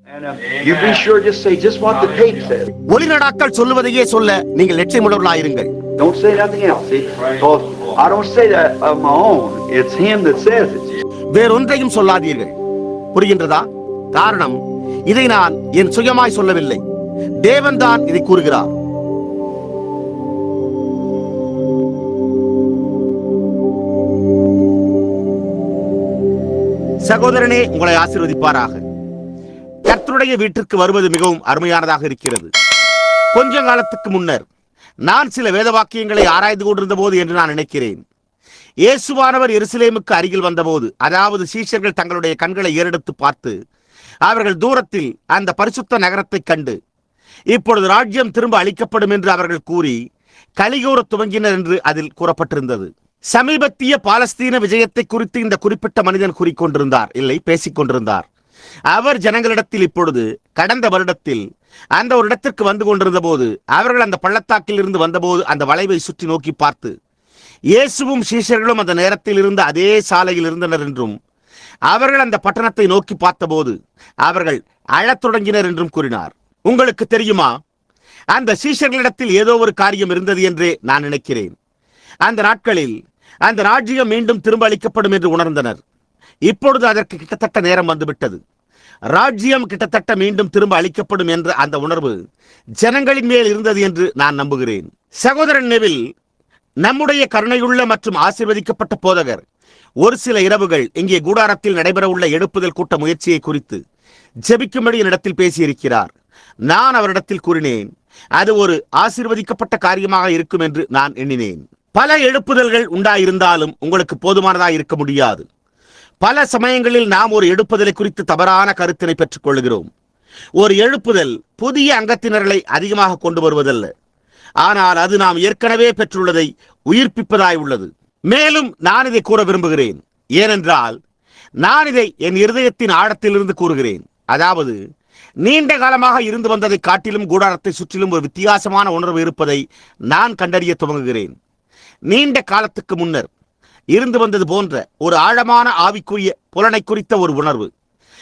You be sure just say just what the tape says. ஒளிநடாக்கள் சொல்லுவதையே சொல்ல நீங்கள் லட்சியமுள்ளவர்களாயிருங்கள். Don't say nothing else. See, because I don't say that of my own. It's him that says it. வேறொன்றையும் சொல்லாதீர்கள். புரிகின்றதா? காரணம், இதை நான் என் சுயமாய் சொல்லவில்லை. தேவன் தான் இதை கூறுகிறார். சகோதரனே, உங்களை ஆசீர்வதிப்பாராக. கர்த்தருடைய வீட்டிற்கு வருவது மிகவும் அருமையானதாக இருக்கிறது. கொஞ்ச காலத்துக்கு முன்னர் நான் சில வேத வாக்கியங்களை ஆராய்ந்து கொண்டிருந்த போது என்று நான் நினைக்கிறேன், இயேசுவானவர் எருசலேமுக்கு அருகில் வந்தபோது, அதாவது சீஷர்கள் தங்களுடைய கண்களை ஏறெடுத்து பார்த்து அவர்கள் தூரத்தில் அந்த பரிசுத்த நகரத்தை கண்டு இப்பொழுது ராஜ்யம் திரும்ப அளிக்கப்படும் என்று அவர்கள் கூறி கலிகூற துவங்கினர் என்று அதில் கூறப்பட்டிருந்தது. சமீபத்திய பாலஸ்தீன விஜயத்தை குறித்து இந்த குறிப்பிட்ட மனிதன் கூறிக்கொண்டிருந்தார், இல்லை பேசிக் கொண்டிருந்தார். அவர் ஜனங்களிடத்தில் இப்பொழுது கடந்த வருடத்தில் அந்த ஒரு இடத்திற்கு வந்து கொண்டிருந்த போது அவர்கள் அந்த பள்ளத்தாக்கில் இருந்து வந்தபோது அந்த வளைவை சுற்றி நோக்கி பார்த்து இயேசுவும் சீஷர்களும் அந்த நேரத்தில் இருந்த அதே சாலையில் இருந்தனர் என்றும் அவர்கள் அந்த பட்டணத்தை நோக்கி பார்த்தபோது அவர்கள் அழத் தொடங்கினர் என்றும் கூறினார். உங்களுக்கு தெரியுமா, அந்த சீஷர்களிடத்தில் ஏதோ ஒரு காரியம் இருந்தது என்றே நான் நினைக்கிறேன். அந்த நாட்களில் அந்த ராஜ்யம் மீண்டும் திரும்ப அளிக்கப்படும் என்று உணர்ந்தனர். இப்பொழுது அதற்கு கிட்டத்தட்ட நேரம் வந்துவிட்டது. ராஜ்யம் கிட்டத்தட்ட மீண்டும் திரும்ப அளிக்கப்படும் என்ற அந்த உணர்வு ஜனங்களின் மேல் இருந்தது என்று நான் நம்புகிறேன். சகோதரன் நெவில், நம்முடைய கருணையுள்ள மற்றும் ஆசீர்வதிக்கப்பட்ட போதகர் ஒரு சில இரவுகள் இங்கே கூடாரத்தில் நடைபெறவுள்ள எழுப்புதல் கூட்ட முயற்சியை குறித்து ஜெபிக்கும்படி என்னிடத்தில் பேசியிருக்கிறார். நான் அவரிடத்தில் கூறினேன், அது ஒரு ஆசீர்வதிக்கப்பட்ட காரியமாக இருக்கும் என்று நான் எண்ணினேன். பல எழுப்புதல்கள் உண்டாயிருந்தாலும் உங்களுக்கு போதுமானதாக இருக்க முடியாது. பல சமயங்களில் நாம் ஒரு எழுப்புதலை குறித்து தவறான கருத்தினை பெற்றுக் கொள்கிறோம். ஒரு எழுப்புதல் புதிய அங்கத்தினர்களை அதிகமாக கொண்டு வருவதல்ல, ஆனால் அது நாம் ஏற்கனவே பெற்றுள்ளதை உயிர்ப்பிப்பதாய் உள்ளது. மேலும் நான் இதை கூற விரும்புகிறேன், ஏனென்றால் நான் இதை என் இருதயத்தின் ஆழத்திலிருந்து கூறுகிறேன். அதாவது, நீண்ட காலமாக இருந்து வந்ததை காட்டிலும் கூடாரத்தை சுற்றிலும் ஒரு வித்தியாசமான உணர்வு இருப்பதை நான் கண்டறிய துவங்குகிறேன். நீண்ட காலத்துக்கு முன்னர் இருந்து வந்தது போன்ற ஒரு ஆழமான ஆவிக்குரிய புலனை குறித்த ஒரு உணர்வு,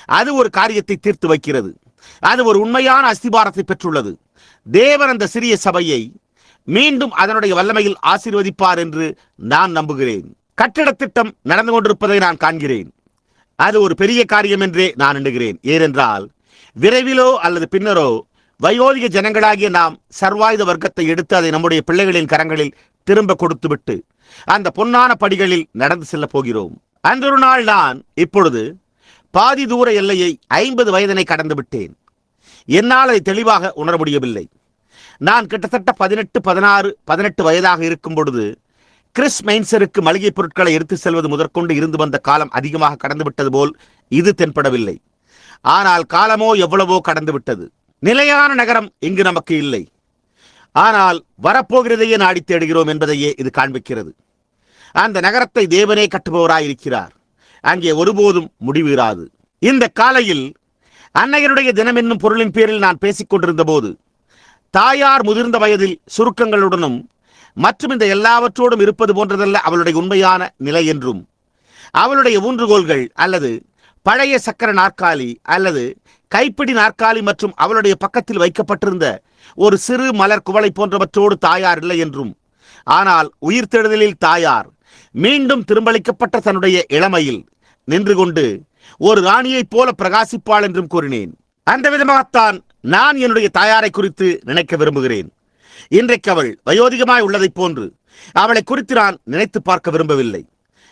அது ஒரு காரியத்தை தீர்த்து வைக்கிறது. அது ஒரு உண்மையான அஸ்திபாரத்தை பெற்றுள்ளது. தேவன் அந்த சிறிய சபையை மீண்டும் அதனுடைய வல்லமையில் ஆசீர்வதிப்பார் என்று நான் நம்புகிறேன். கட்டிட திட்டம் நடந்து கொண்டிருப்பதை நான் காண்கிறேன். அது ஒரு பெரிய காரியம் என்றே நான் எண்ணுகிறேன். ஏனென்றால் விரைவிலோ அல்லது பின்னரோ வயோதிக ஜனங்களாகிய நாம் சர்வாயுத வர்க்கத்தை எடுத்து அதை நம்முடைய பிள்ளைகளின் கரங்களில் திரும்ப கொடுத்துவிட்டு அந்த பொன்னான படிகளில் நடந்து செல்ல போகிறோம். அன்றொரு நாள் நான் இப்பொழுது பாதி தூர எல்லையை 50 வயதினை கடந்து விட்டேன். என்னால் அதை தெளிவாக உணர முடியவில்லை. நான் கிட்டத்தட்ட 18, 16, 18 வயதாக இருக்கும் பொழுது கிறிஸ் மெயின்சருக்கு மளிகை பொருட்களை எடுத்து செல்வது முதற்கொண்டு இருந்து வந்த காலம் அதிகமாக கடந்து விட்டது போல் இது தென்படவில்லை. ஆனால் காலமோ எவ்வளவோ கடந்து விட்டது. நிலையான நகரம் இங்கு நமக்கு இல்லை, ஆனால் வரப்போகிறதையே நாடி தேடுகிறோம் என்பதையே இது காண்பிக்கிறது. அந்த நகரத்தை தேவனே கட்டுபவராயிருக்கிறார். அங்கே ஒருபோதும் முடிவுறாது. இந்த காலையில் அன்னையருடைய தினம் என்னும் பொருளின் பேரில் நான் பேசிக் கொண்டிருந்த போது தாயார் முதிர்ந்த வயதில் சுருக்கங்களுடனும் மற்றும் இந்த எல்லாவற்றோடும் இருப்பது போன்றதல்ல அவளுடைய உண்மையான நிலை என்றும், அவளுடைய ஊன்றுகோல்கள் அல்லது பழைய சக்கர நாற்காலி அல்லது கைப்பிடி நாற்காலி மற்றும் அவளுடைய பக்கத்தில் வைக்கப்பட்டிருந்த ஒரு சிறு மலர் குவளை போன்றவற்றோடு தாயார் இல்லை என்றும், ஆனால் உயிர்த்தெழுதலில் தாயார் மீண்டும் திரும்பளிக்கப்பட்ட தன்னுடைய இளமையில் நின்று கொண்டு ஒரு ராணியைப் போல பிரகாசிப்பாள் என்றும் கூறினேன். அந்த விதமாகத்தான் நான் என்னுடைய தாயாரை குறித்து நினைக்க விரும்புகிறேன். இன்றைக்கு அவள் வயோதிகமாய் உள்ளதைப் போன்று அவளை குறித்து நான் நினைத்து பார்க்க விரும்பவில்லை.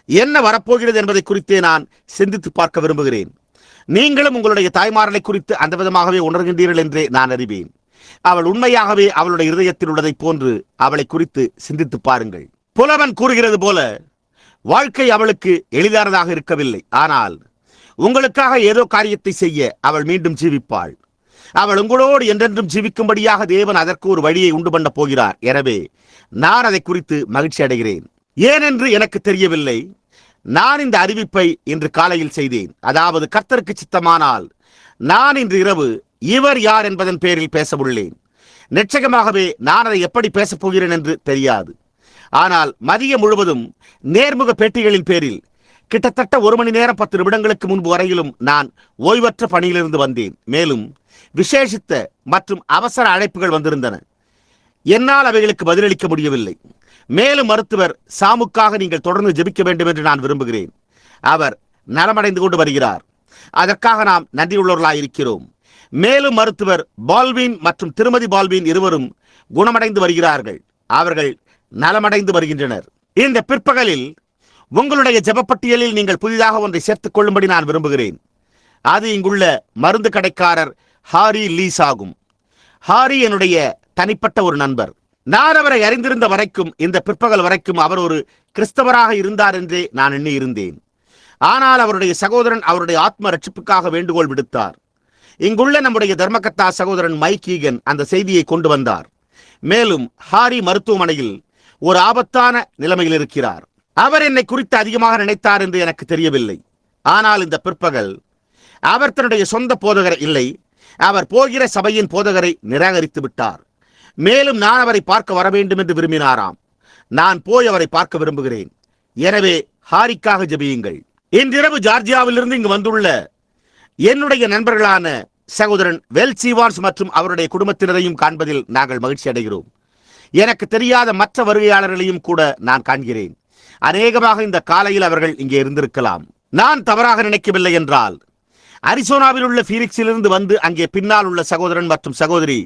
என்ன வரப்போகிறது என்பதை குறித்தே நான் சிந்தித்து பார்க்க விரும்புகிறேன். நீங்களும் உங்களுடைய தாய்மார்களை குறித்து அந்த விதமாகவே உணர்கின்றீர்கள் என்றே நான் அறிவேன். அவள் உண்மையாகவே அவளுடைய இருதயத்தில் உள்ளதைப் போன்று அவளை குறித்து சிந்தித்து பாருங்கள். புலவன் கூறுகிறது போல, வாழ்க்கை அவளுக்கு எளிதானதாக இருக்கவில்லை, ஆனால் உங்களுக்காக ஏதோ காரியத்தை செய்ய அவள் மீண்டும் ஜீவிப்பாள். அவள் உங்களோடு என்றென்றும் ஜீவிக்கும்படியாக தேவன் அதற்கு ஒரு வழியை உண்டு பண்ண போகிறார். எனவே நான் அதை குறித்து மகிழ்ச்சி அடைகிறேன். ஏனென்று எனக்கு தெரியவில்லை. நான் இந்த அறிவிப்பை இன்று காலையில் செய்தேன். அதாவது, கர்த்தருக்கு சித்தமானால் நான் இன்று இரவு இவர் யார் என்பதன் பேரில் பேச உள்ளேன். நிச்சயமாகவே நான் அதை எப்படி பேசப் போகிறேன் என்று தெரியாது. ஆனால் மதியம் முழுவதும் நேர்முக பேட்டிகளின் பேரில் கிட்டத்தட்ட 1 மணி நேரம் 10 நிமிடங்களுக்கு முன்பு வரையிலும் நான் ஓய்வற்ற பணியிலிருந்து வந்தேன். மேலும் விசேஷித்த மற்றும் அவசர அழைப்புகள் வந்திருந்தன. என்னால் அவைகளுக்கு பதிலளிக்க முடியவில்லை. மேலும் மருத்துவர் சாமுக்காக நீங்கள் தொடர்ந்து ஜெபிக்க வேண்டும் என்று நான் விரும்புகிறேன். அவர் நலமடைந்து கொண்டு வருகிறார். அதற்காக நாம் நன்றியுள்ளவர்களாயிருக்கிறோம். மேலும் மருத்துவர் பால்வின் மற்றும் திருமதி பால்வின் இருவரும் குணமடைந்து வருகிறார்கள். அவர்கள் நலமடைந்து வருகின்றனர். இந்த பிற்பகலில் உங்களுடைய ஜெபப்பட்டியலில் நீங்கள் புதிதாக ஒன்றை சேர்த்துக் கொள்ளும்படி நான் விரும்புகிறேன். அது இங்குள்ள மருந்து கடைக்காரர் ஹாரி லீஸ் ஆகும். ஹாரி என்னுடைய தனிப்பட்ட ஒரு நண்பர். நான் அவரை அறிந்திருந்த வரைக்கும், இந்த பிற்பகல் வரைக்கும் அவர் ஒரு கிறிஸ்தவராக இருந்தார் என்றே நான் எண்ணி இருந்தேன். ஆனால் அவருடைய சகோதரன் அவருடைய ஆத்ம ரட்சிப்புக்காக வேண்டுகோள் விடுத்தார். இங்குள்ள நம்முடைய தர்மகத்தா சகோதரன் மைக் ஈகன் அந்த செய்தியை கொண்டு வந்தார். மேலும் ஹாரி மருத்துவமனையில் ஒரு ஆபத்தான நிலைமையில் இருக்கிறார். அவர் என்னை குறித்து அதிகமாக நினைத்தார் என்று எனக்கு தெரியவில்லை. ஆனால் இந்த பிற்பகல் அவர் தன்னுடைய சொந்த போதகரை இல்லை, அவர் போகிற சபையின் போதகரை நிராகரித்து விட்டார். மேலும் நான் அவரை பார்க்க வர வேண்டும் என்று விரும்பினாராம். நான் போய் அவரை பார்க்க விரும்புகிறேன். எனவே ஹாரிக்காக ஜெபியுங்கள். இன்றிரவு ஜார்ஜியாவிலிருந்து இங்கு வந்துள்ள என்னுடைய நண்பர்களான சகோதரன் வெல் சீவான்ஸ் மற்றும் அவருடைய குடும்பத்தினரையும் காண்பதில் நாங்கள் மகிழ்ச்சி அடைகிறோம். எனக்கு தெரியாத மற்ற வருகையாளர்களையும் கூட நான் காண்கிறேன். அநேகமாக இந்த காலையில் அவர்கள் இங்கே இருந்திருக்கலாம். நான் தவறாக நினைக்கவில்லை என்றால் அரிசோனாவில் உள்ள ஃபீனிக்ஸிலிருந்து வந்து அங்கே பின்னால் உள்ள சகோதரன் மற்றும் சகோதரி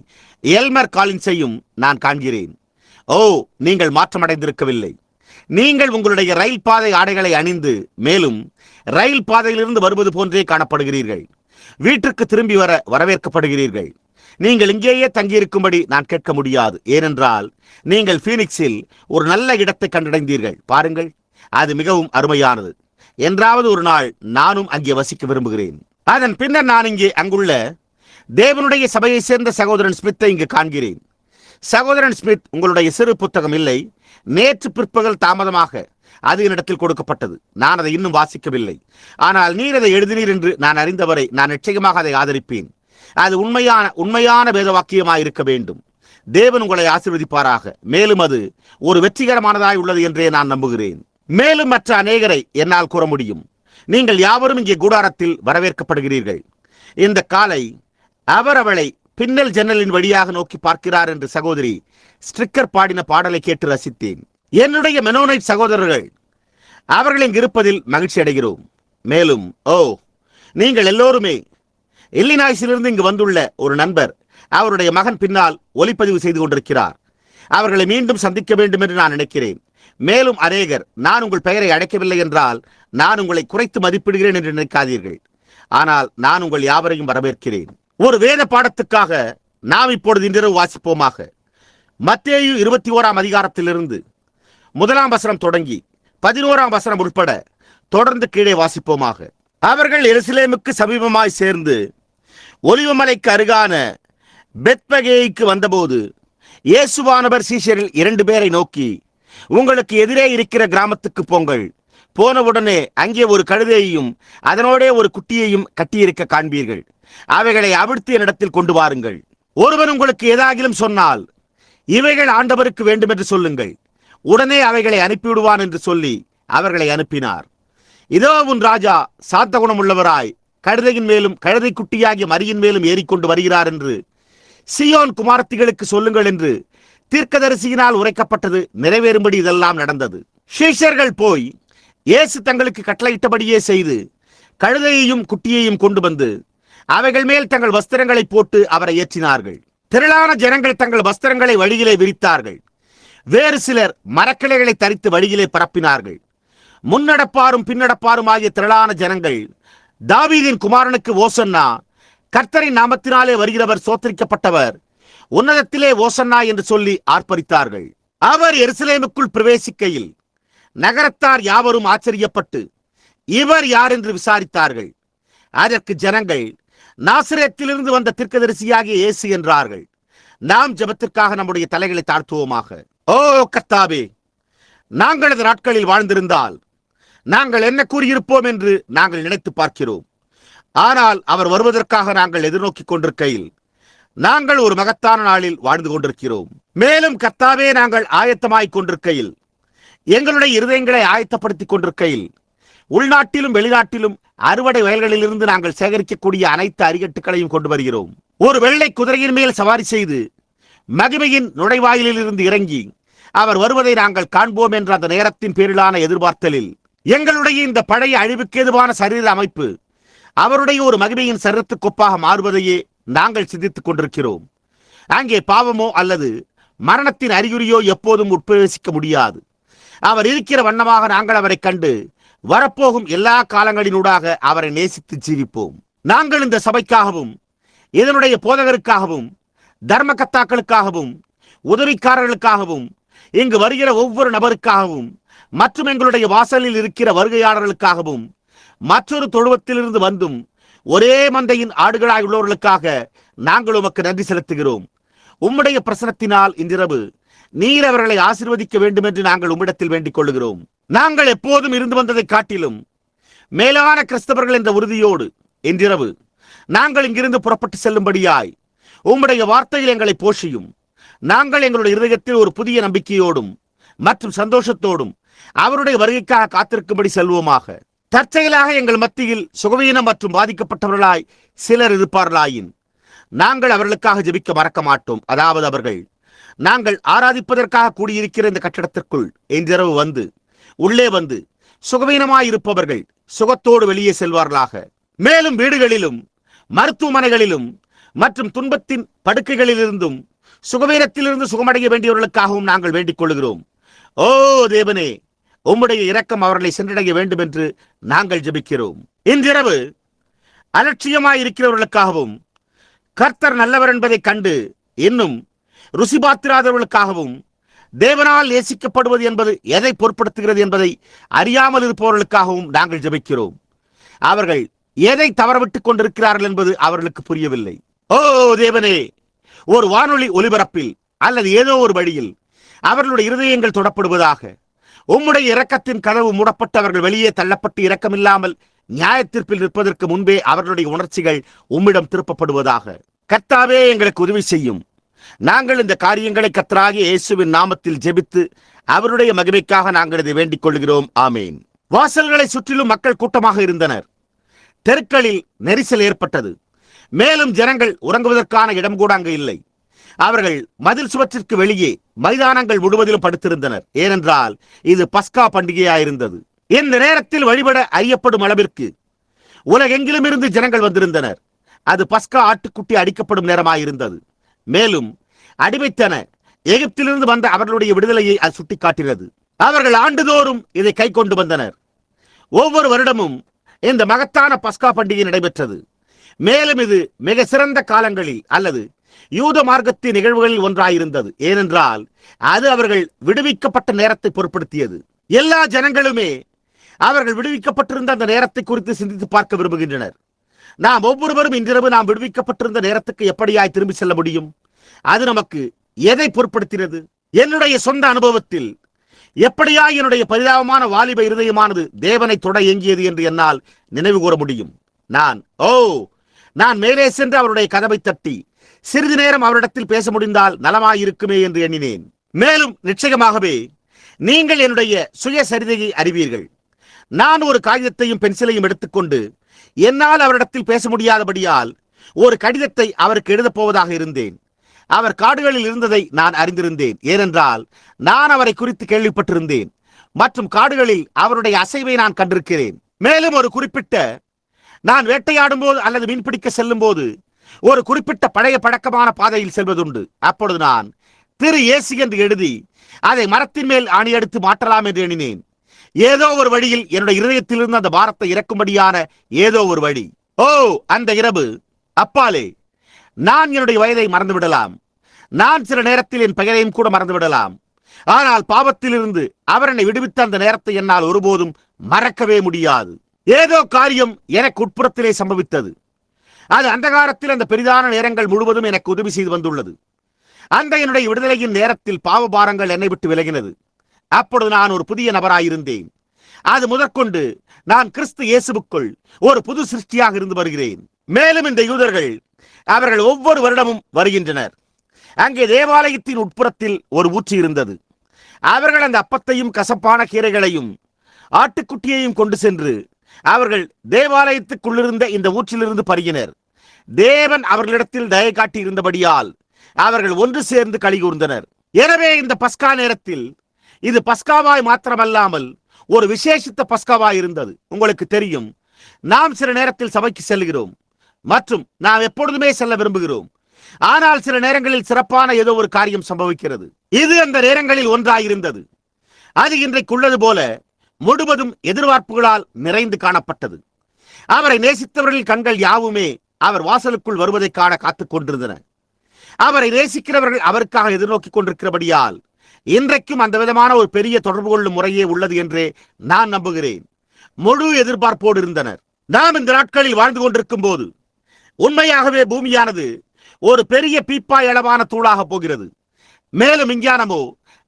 எல்மர் காலின்ஸையும் நான் காண்கிறேன். ஓ, நீங்கள் மாற்றமடைந்திருக்கவில்லை. நீங்கள் உங்களுடைய ரயில் பாதை ஆடைகளை அணிந்து மேலும் ரயில் பாதையிலிருந்து வருவது போன்றே காணப்படுகிறீர்கள். வீட்டிற்கு திரும்பி வர வரவேற்கப்படுகிறீர்கள். நீங்கள் இங்கேயே தங்கியிருக்கும்படி நான் கேட்க முடியாது. ஏனென்றால் நீங்கள் ஃபீனிக்ஸில் ஒரு நல்ல இடத்தை கண்டடைந்தீர்கள். பாருங்கள், அது மிகவும் அருமையானது. என்றாவது ஒரு நாள் நானும் அங்கே வசிக்க விரும்புகிறேன். அதன் பின்னர் நான் இங்கே அங்குள்ள தேவனுடைய சபையை சேர்ந்த சகோதரன் ஸ்மித்தை இங்கு காண்கிறேன். சகோதரன் ஸ்மித், உங்களுடைய சிறு புத்தகம் இல்லை, நேற்று பிற்பகல் தாமதமாக அது என்னிடத்தில் கொடுக்கப்பட்டது. நான் அதை இன்னும் வாசிக்கவில்லை. ஆனால் நீர் அதை எழுதினீர் என்று நான் அறிந்தவரை நான் நிச்சயமாக அதை ஆதரிப்பேன். அது உண்மையான வேத வாக்கியமாய் இருக்க வேண்டும். தேவன் உங்களை ஆசீர்வதிப்பாராக. மேலும் அது ஒரு வெற்றிகரமானதாய் உள்ளது என்றே நான் நம்புகிறேன். மேலும் மற்ற அநேகரை என்னால் கூற முடியும். நீங்கள் யாவரும் இங்கே கூடாரத்தில் வரவேற்கப்படுகிறீர்கள். இந்த காலை அவர் அவளை பின்னல் ஜன்னலின் வழியாக நோக்கி பார்க்கிறார் என்று சகோதரி ஸ்ட்ரிக்கர் பாடின பாடலை கேட்டு ரசித்தேன். என்னுடைய மெனோனைட் சகோதரர்கள், அவர்கள் இங்கு இருப்பதில் மகிழ்ச்சி அடைகிறோம். மேலும் நீங்கள் எல்லோருமே இல்லினாய்ஸிலிருந்து இங்கு வந்துள்ள ஒரு நண்பர், அவருடைய மகன் பின்னால் ஒலிப்பதிவு செய்து கொண்டிருக்கிறார். அவர்களை மீண்டும் சந்திக்க வேண்டும் என்று நான் நினைக்கிறேன். மேலும் அநேகர், நான் உங்கள் பெயரை அழைக்கவில்லை என்றால் நான் உங்களை குறைத்து மதிப்பிடுகிறேன் என்று நினைக்காதீர்கள். ஆனால் நான் உங்கள் யாவரையும் வரவேற்கிறேன். ஒரு வேத பாடத்துக்காக நாம் இப்பொழுது இன்றிரவு வாசிப்போமாக. மத்தேயு 21ஆம் அதிகாரத்திலிருந்து 1ஆம் வசனம் தொடங்கி 11ஆம் வசனம் உட்பட தொடர்ந்து கீழே வாசிப்போமாக. அவர்கள் எருசலேமுக்கு சமீபமாய் சேர்ந்து ஒலிவமலைக்கு அருகான பெத்பகேய்க்கு வந்தபோது இயேசுவானவர் சீஷரில் 2 பேரை நோக்கி, உங்களுக்கு எதிரே இருக்கிற கிராமத்துக்கு போங்கள். போனவுடனே அங்கே ஒரு கழுதையையும் அதனோடே ஒரு குட்டியையும் கட்டியிருக்க காண்பீர்கள். அவைகளை அவிழ்த்து என்னிடத்தில் கொண்டு வாருங்கள். ஒருவன் உங்களுக்கு ஏதாகிலும் சொன்னால், இவைகள் ஆண்டவருக்கு வேண்டும் என்று சொல்லுங்கள். உடனே அவைகளை அனுப்பிவிடுவான் என்று சொல்லி அவர்களை அனுப்பினார். இதோ உன் ராஜா சாந்த குணமுள்ளவராய் கழுதையின் மேலும் கழுதை குட்டியாகிய மரியின் மேலும் ஏறிக்கொண்டு வருகிறார் என்று சீயோன் குமாரத்திகளுக்கு சொல்லுங்கள் என்று தீர்க்கதரிசியினால் உரைக்கப்பட்டது நிறைவேறும்படி இதெல்லாம் நடந்தது. சீஷர்கள் போய் இயேசு தங்களுக்கு கட்டளையிட்டபடியே செய்து கழுதையையும் குட்டியையும் கொண்டு வந்து அவைகள் மேல் தங்கள் வஸ்திரங்களை போட்டு அவரை ஏற்றினார்கள். திரளான ஜனங்கள் தங்கள் வஸ்திரங்களை வழியிலே விரித்தார்கள். வேறு சிலர் மரக்கிளைகளை தரித்து வழியிலே பரப்பினார்கள். முன்னடப்பாரும் பின்னடப்பாரும் ஆகிய திரளான ஜனங்கள், தாவீதின் குமாரனுக்கு ஓசன்னா, கர்த்தரின் நாமத்தினாலே வருகிறவர் சோத்தரிக்கப்பட்டவர், உன்னதத்திலே ஓசன்னா என்று சொல்லி ஆர்ப்பரித்தார்கள். அவர் எருசலேமுக்குள் பிரவேசிக்கையில் நகரத்தார் யாவரும் ஆச்சரியப்பட்டு இவர் யார் என்று விசாரித்தார்கள். அதற்கு ஜனங்கள், நாசரேத்திலிருந்து வந்த தீர்க்கதரிசியாகிய இயேசு என்றார்கள். நாம் ஜெபத்திற்காக நம்முடைய தலைகளை தாழ்த்துவோமாக. ஓ கர்த்தாவே, நாங்கள் இந்த நாட்களில் வாழ்ந்திருந்தால் நாங்கள் என்ன கூறியிருப்போம் என்று நாங்கள் நினைத்து பார்க்கிறோம். ஆனால் அவர் வருவதற்காக நாங்கள் எதிர்நோக்கி கொண்டிருக்கையில் நாங்கள் ஒரு மகத்தான நாளில் வாழ்ந்து கொண்டிருக்கிறோம். மேலும் கர்த்தாவே, நாங்கள் ஆயத்தமாய் கொண்டிருக்கையில், எங்களுடைய இருதயங்களை ஆயத்தப்படுத்திக் கொண்டிருக்கையில் உள்நாட்டிலும் வெளிநாட்டிலும் அறுவடை வயல்களிலிருந்து நாங்கள் சேகரிக்கக்கூடிய அனைத்து அரிகட்டுகளையும் கொண்டு வருகிறோம். ஒரு வெள்ளை குதிரையின் மேல் சவாரி செய்து மகிமையின் நுழைவாயிலில் இருந்து இறங்கி அவர் வருவதை நாங்கள் காண்போம் என்ற அந்த நேரத்தின் பேரிலான எதிர்பார்த்தலில் எங்களுடைய இந்த பழைய அழிவுக்கேதுவான சரீர அமைப்பு அவருடைய ஒரு மகிமையின் சரீரத்துக்கொப்பாக மாறுவதையே நாங்கள் சிந்தித்துக் கொண்டிருக்கிறோம். அங்கே பாவமோ அல்லது மரணத்தின் அறிகுறியோ எப்போதும் உட்பிரவேசிக்க முடியாது. அவர் இருக்கிற வண்ணமாக நாங்கள் அவரை கண்டு வரப்போகும் எல்லா காலங்களினூடாக அவரை நேசித்து ஜீவிப்போம். நாங்கள் இந்த சபைக்காகவும் இதனுடைய போதகருக்காகவும் தர்மகர்த்தாக்களுக்காகவும் உதவிக்காரர்களுக்காகவும் இங்கு வருகிற ஒவ்வொரு நபருக்காகவும் மற்றும் எங்களுடைய வாசலில் இருக்கிற வருகையாளர்களுக்காகவும் மற்றொரு தொழுவத்திலிருந்து வந்தும் ஒரே மந்தையின் ஆடுகளாய் உள்ளவர்களுக்காக நாங்கள் உமக்கு நன்றி செலுத்துகிறோம். உம்முடைய பிரசனத்தினால் இன்றிரவு நீர் அவர்களை ஆசீர்வதிக்க வேண்டும் என்று நாங்கள் உம்மிடத்தில் வேண்டிக் கொள்கிறோம். நாங்கள் எப்போதும் இருந்து வந்ததை காட்டிலும் மேலான கிறிஸ்தவர்கள் என்ற உறுதியோடு இன்றிரவு நாங்கள் இங்கிருந்து புறப்பட்டு செல்லும்படியாய் உம்முடைய வார்த்தையில் எங்களை போஷியும். நாங்கள் எங்களுடைய இருதயத்தில் ஒரு புதிய நம்பிக்கையோடும் மற்றும் சந்தோஷத்தோடும் அவருடைய வருகைக்காக காத்திருக்கும்படி செல்வோமாக. தற்செயலாக எங்கள் மத்தியில் சுகவீனம் மற்றும் பாதிக்கப்பட்டவர்களாய் சிலர் இருப்பார்களாயின் நாங்கள் அவர்களுக்காக ஜெபிக்க மறக்க மாட்டோம். அதாவது அவர்கள் நாங்கள் ஆராதிப்பதற்காக கூடியிருக்கிற இந்த கட்டிடத்திற்குள் இன்றிரவு வந்து உள்ளே வந்து சுகவீனமாயிருப்பவர்கள் சுகத்தோடு வெளியே செல்வார்களாக. மேலும் வீடுகளிலும் மருத்துவமனைகளிலும் மற்றும் துன்பத்தின் படுக்கைகளிலிருந்தும் சுகவீனத்திலிருந்து சுகமடைய வேண்டியவர்களுக்காகவும் நாங்கள் வேண்டிக் கொள்கிறோம். ஓ தேவனே, உம்முடைய இரக்கம் அவர்களை சென்றடைய வேண்டும் என்று நாங்கள் ஜெபிக்கிறோம். இன்றிரவு அலட்சியமாயிருக்கிறவர்களுக்காகவும் கர்த்தர் நல்லவர் என்பதை கண்டு இன்னும் ருசி பார்த்திராதவர்களுக்காகவும் தேவனால் நேசிக்கப்படுவது என்பது எதை பொருட்படுத்துகிறது என்பதை அறியாமல் இருப்பவர்களுக்காகவும் நாங்கள் ஜெபிக்கிறோம். அவர்கள் எதை தவறவிட்டுக் கொண்டிருக்கிறார்கள் என்பது அவர்களுக்கு புரியவில்லை. ஓ தேவனே, ஒரு வானொலி ஒலிபரப்பில் அல்லது ஏதோ ஒரு வழியில் அவர்களுடைய இருதயங்கள் தொடப்படுவதாக. உம்முடைய இரக்கத்தின் கதவு மூடப்பட்டு அவர்கள் வெளியே தள்ளப்பட்டு இரக்கமில்லாமல் நியாயத்தீர்ப்பில் நிற்பதற்கு முன்பே அவர்களுடைய உணர்ச்சிகள் உம்மிடம் திருப்பப்படுவதாக. கர்த்தாவே, எங்களுக்கு உதவி செய்யும். நாங்கள் இந்த காரியங்களை கர்த்தராகிய இயேசுவின் நாமத்தில் ஜெபித்து அவருடைய மகிமைக்காக நாங்கள் இதை வேண்டிக் கொள்கிறோம். ஆமேன். வாசல்களை சுற்றிலும் மக்கள் கூட்டமாக இருந்தனர். தெருக்களில் நெரிசல் ஏற்பட்டது. மேலும் ஜனங்கள் உறங்குவதற்கான இடம் கூட அங்கு இல்லை. அவர்கள் மதில் சுவற்றிற்கு வெளியே மைதானங்கள் முழுவதிலும் படுத்திருந்தனர். ஏனென்றால் இது பஸ்கா பண்டிகையாயிருந்தது. இந்த நேரத்தில் வழிபட அறியப்படும் அளவிற்கு உலகெங்கிலும் இருந்து ஜனங்கள் வந்திருந்தனர். அது பஸ்கா ஆட்டுக்குட்டி அடிக்கப்படும் நேரமாயிருந்தது. மேலும் அடிமைத்தன எகிப்திலிருந்து வந்த அவர்களுடைய விடுதலையை அது சுட்டிக்காட்டினது. அவர்கள் ஆண்டுதோறும் இதை கை கொண்டு வந்தனர். ஒவ்வொரு வருடமும் இந்த மகத்தான பஸ்கா பண்டிகை நடைபெற்றது. மேலும் இது மிக சிறந்த காலங்களில் அல்லது யூத மார்க்கத்தின் நிகழ்வுகளில் ஒன்றாயிருந்தது. ஏனென்றால் அது அவர்கள் விடுவிக்கப்பட்ட நேரத்தை பொருட்படுத்தியது. எல்லா ஜனங்களுமே அவர்கள் விடுவிக்கப்பட்டிருந்த அந்த நேரத்தை குறித்து சிந்தித்து பார்க்க விரும்புகின்றனர். நாம் ஒவ்வொருவரும் இன்றிரவு நாம் விடுவிக்கப்பட்டிருந்த நேரத்துக்கு எப்படியாய் திரும்பி செல்ல முடியும்? அது நமக்கு எதை பொருட்படுத்தினது? என்னுடைய சொந்த அனுபவத்தில் எப்படியாய் என்னுடைய பரிதாபமான வாலிப இருதயமானது தேவனை தொட இயங்கியது என்று என்னால் நினைவு கூற முடியும். நான் மேலே சென்று அவருடைய கதவை தட்டி சிறிது நேரம் அவரிடத்தில் பேச முடிந்தால் நலமாயிருக்குமே என்று எண்ணினேன். மேலும் நிச்சயமாகவே நீங்கள் என்னுடைய சுயசரிதையை அறிவீர்கள். நான் ஒரு காகிதத்தையும் பென்சிலையும் எடுத்துக்கொண்டு என்னால் அவரிடத்தில் பேச முடியாதபடியால் ஒரு கடிதத்தை அவருக்கு எழுதப் போவதாக இருந்தேன். அவர் காடுகளில் இருந்ததை நான் அறிந்திருந்தேன். ஏனென்றால் நான் அவரை குறித்து கேள்விப்பட்டிருந்தேன் மற்றும் காடுகளில் அவருடைய அசைவை நான் கண்டிருக்கிறேன். மேலும் ஒரு குறிப்பிட்ட நான் வேட்டையாடும் போது அல்லது மீன்பிடிக்க செல்லும் போது ஒரு குறிப்பிட்ட பழைய பழக்கமான பாதையில் செல்வதுண்டு. அப்பொழுது நான் திரு இயேசு என்று எழுதி அதை மரத்தின் மேல் ஆணியடித்து மாற்றலாம் என்று எண்ணினேன். ஏதோ ஒரு வழியில் என்னுடைய இருதயத்திலிருந்து அந்த பாரத்தை இறக்கும்படியான ஏதோ ஒரு வழி. அந்த இரவு அப்பாலே நான் என்னுடைய வயதை மறந்துவிடலாம். நான் சில நேரத்தில் என் பெயரையும் கூட மறந்துவிடலாம். ஆனால் பாவத்திலிருந்து அவர் என்னை விடுவித்த அந்த நேரத்தை என்னால் ஒருபோதும் மறக்கவே முடியாது. ஏதோ காரியம் எனக்கு உட்புறத்திலே சம்பவித்தது. அது அந்தகாரத்தில் அந்த பெரிதான நேரங்கள் முழுவதும் எனக்கு உதவி செய்து வந்துள்ளது. அந்த என்னுடைய விடுதலையின் நேரத்தில் பாவ பாரங்கள் என்னை விட்டு விலகினது. அப்பொழுது நான் ஒரு புதிய நபராயிருந்தேன். அது முதற்கொண்டு நான் கிறிஸ்து இயேசுவுக்குள் ஒரு புது சிருஷ்டியாக இருந்து வருகிறேன். மேலும் இந்த யூதர்கள் அவர்கள் ஒவ்வொரு வருடமும் வருகின்றனர். அங்கே தேவாலயத்தின் உட்புறத்தில் ஒரு ஊற்று இருந்தது. அவர்கள் அந்த அப்பத்தையும் கசப்பான கீரைகளையும் ஆட்டுக்குட்டியையும் கொண்டு சென்று அவர்கள் தேவாலயத்துக்குள்ளிருந்த இந்த ஊற்றிலிருந்து பருகினர். தேவன் அவர்களிடத்தில் தயை காட்டி இருந்தபடியால் அவர்கள் ஒன்று சேர்ந்து களி கூர்ந்தனர். எனவே இந்த பஸ்கா நேரத்தில் இது பஸ்காவாய் மாத்திரமல்லாமல் ஒரு விசேஷித்த பஸ்காவாய் இருந்தது. உங்களுக்கு தெரியும், நாம் சில நேரத்தில் சபைக்கு செல்கிறோம் மற்றும் நாம் எப்பொழுதுமே செல்ல விரும்புகிறோம். ஆனால் சில நேரங்களில் சிறப்பான ஏதோ ஒரு காரியம் சம்பவிக்கிறது. இது அந்த நேரங்களில் ஒன்றாயிருந்தது. அது இன்றைக்குள்ளது போல முழுவதும் எதிர்பார்ப்புகளால் நிறைந்து காணப்பட்டது. அவரை நேசித்தவர்கள் கண்கள் யாவுமே அவர் வாசலுக்குள் வருவதை காண காத்துக் கொண்டிருந்தன. அவரை நேசிக்கிறவர்கள் அவருக்காக எதிர்நோக்கிக் கொண்டிருக்கிறபடியால் இன்றைக்கும் அந்த விதமான ஒரு பெரிய தொடர்பு கொள்ளும் முறையே உள்ளது என்றே நான் நம்புகிறேன். முழு எதிர்பார்ப்போடு இருந்தனர். நாம் இந்த நாட்களில் வாழ்ந்து கொண்டிருக்கும் போது உண்மையாகவே பூமியானது ஒரு பெரிய பீப்பாய் அளவான தூளாக போகிறது. மேலும் விஞ்ஞானமோ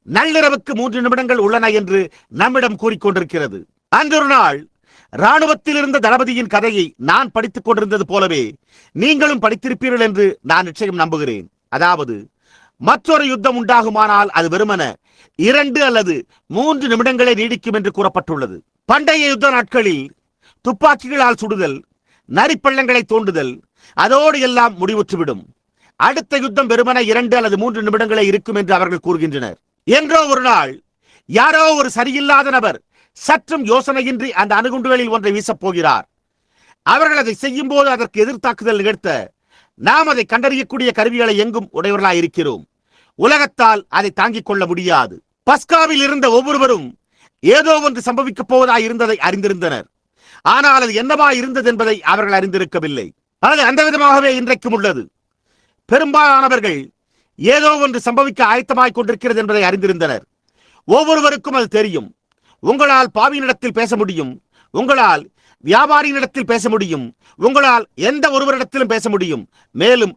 நள்ளிரவுக்கு 3 நிமிடங்கள் உள்ளன என்று நம்மிடம் கூறிக்கொண்டிருக்கிறது. அன்றொரு நாள் இராணுவத்தில் இருந்த தளபதியின் கதையை நான் படித்துக் கொண்டிருந்தது போலவே நீங்களும் படித்திருப்பீர்கள் என்று நான் நிச்சயம் நம்புகிறேன். அதாவது, மற்றொரு யுத்தம் உண்டாகுமானால் அது வெறுமன 2 அல்லது 3 நிமிடங்களே நீடிக்கும் என்று கூறப்பட்டுள்ளது. பண்டைய யுத்த நாட்களில் துப்பாக்கிகளால் சுடுதல், நரிப்பள்ளங்களை தோண்டுதல், அதோடு எல்லாம் முடிவுற்றுவிடும். அடுத்த யுத்தம் வெறுமன 2 அல்லது 3 நிமிடங்களே இருக்கும் என்று அவர்கள் கூறுகின்றனர். என்றோ ஒரு நாள் யாரோ ஒரு சரியில்லாத நபர் சற்றும் யோசனையின்றி அந்த அணுகுண்டுகளில் ஒன்றை வீசப் போகிறார். அவர்கள் அதை செய்யும் போது அதற்கு எதிர்த்தாக்குதல் நிகழ்த்த நாம் அதை கண்டறியக்கூடிய கருவிகளை எங்கும் உடையவர்களாய் இருக்கிறோம். உலகத்தால் அதை தாங்கிக் கொள்ள முடியாது. பஸ்காவில் இருந்த ஒவ்வொருவரும் ஏதோ ஒன்று சம்பவிக்கப் போவதாய் இருந்ததை அறிந்திருந்தனர். ஆனால் அது என்னவா இருந்தது என்பதை அவர்கள் அறிந்திருக்கவில்லை. அது அந்த விதமாகவே இன்றைக்கும் உள்ளது. பெரும்பாலானவர்கள் ஏதோ ஒன்று சம்பவிக்க ஆயத்தமாய் கொண்டிருக்கிறது என்பதை அறிந்திருந்தனர். ஒவ்வொருவருக்கும் அது தெரியும். உங்களால் பாவியினிடத்தில் பேச முடியும், உங்களால் வியாபாரியினிடத்தில் பேச முடியும், உங்களால் எந்த ஒருவரிடத்திலும் பேச முடியும். மேலும்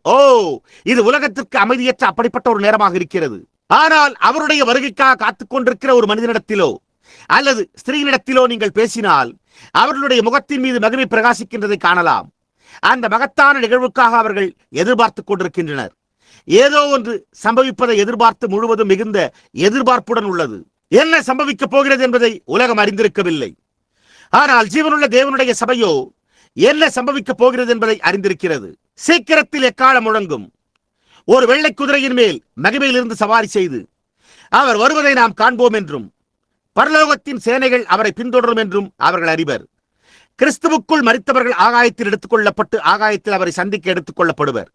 இது உலகத்திற்கு அமைதியற்ற அப்படிப்பட்ட ஒரு நேரமாக இருக்கிறது. ஆனால் அவருடைய வருகைக்காக காத்துக் கொண்டிருக்கிற ஒரு மனிதனிடத்திலோ அல்லது ஸ்திரீனிடத்திலோ நீங்கள் பேசினால் அவர்களுடைய முகத்தின் மீது மகிமை பிரகாசிக்கின்றதை காணலாம். அந்த மகத்தான நிகழ்வுக்காக அவர்கள் எதிர்பார்த்துக் கொண்டிருக்கின்றனர். ஏதோ ஒன்று சம்பவிப்பதை எதிர்பார்த்து முழுவதும் மிகுந்த எதிர்பார்ப்புடன் உள்ளது. என்ன சம்பவிக்கப் போகிறது என்பதை உலகம் அறிந்திருக்கவில்லை. ஆனால் ஜீவனுள்ள தேவனுடைய சபையோ என்ன சம்பவிக்கப் போகிறது என்பதை அறிந்திருக்கிறது. சீக்கிரத்தில் எக்காலம் முழங்கும். ஒரு வெள்ளை குதிரையின் மேல் மகிமையிலிருந்து சவாரி செய்து அவர் வருவதை நாம் காண்போம் என்றும் பரலோகத்தின் சேனைகள் அவரை பின்தொடரும் என்றும் அவர்கள் அறிவர். கிறிஸ்துவுக்குள் மரித்தவர்கள் ஆகாயத்தில் எடுத்துக் கொள்ளப்பட்டு ஆகாயத்தில் அவரை சந்திக்க எடுத்துக் கொள்ளப்படுவர்.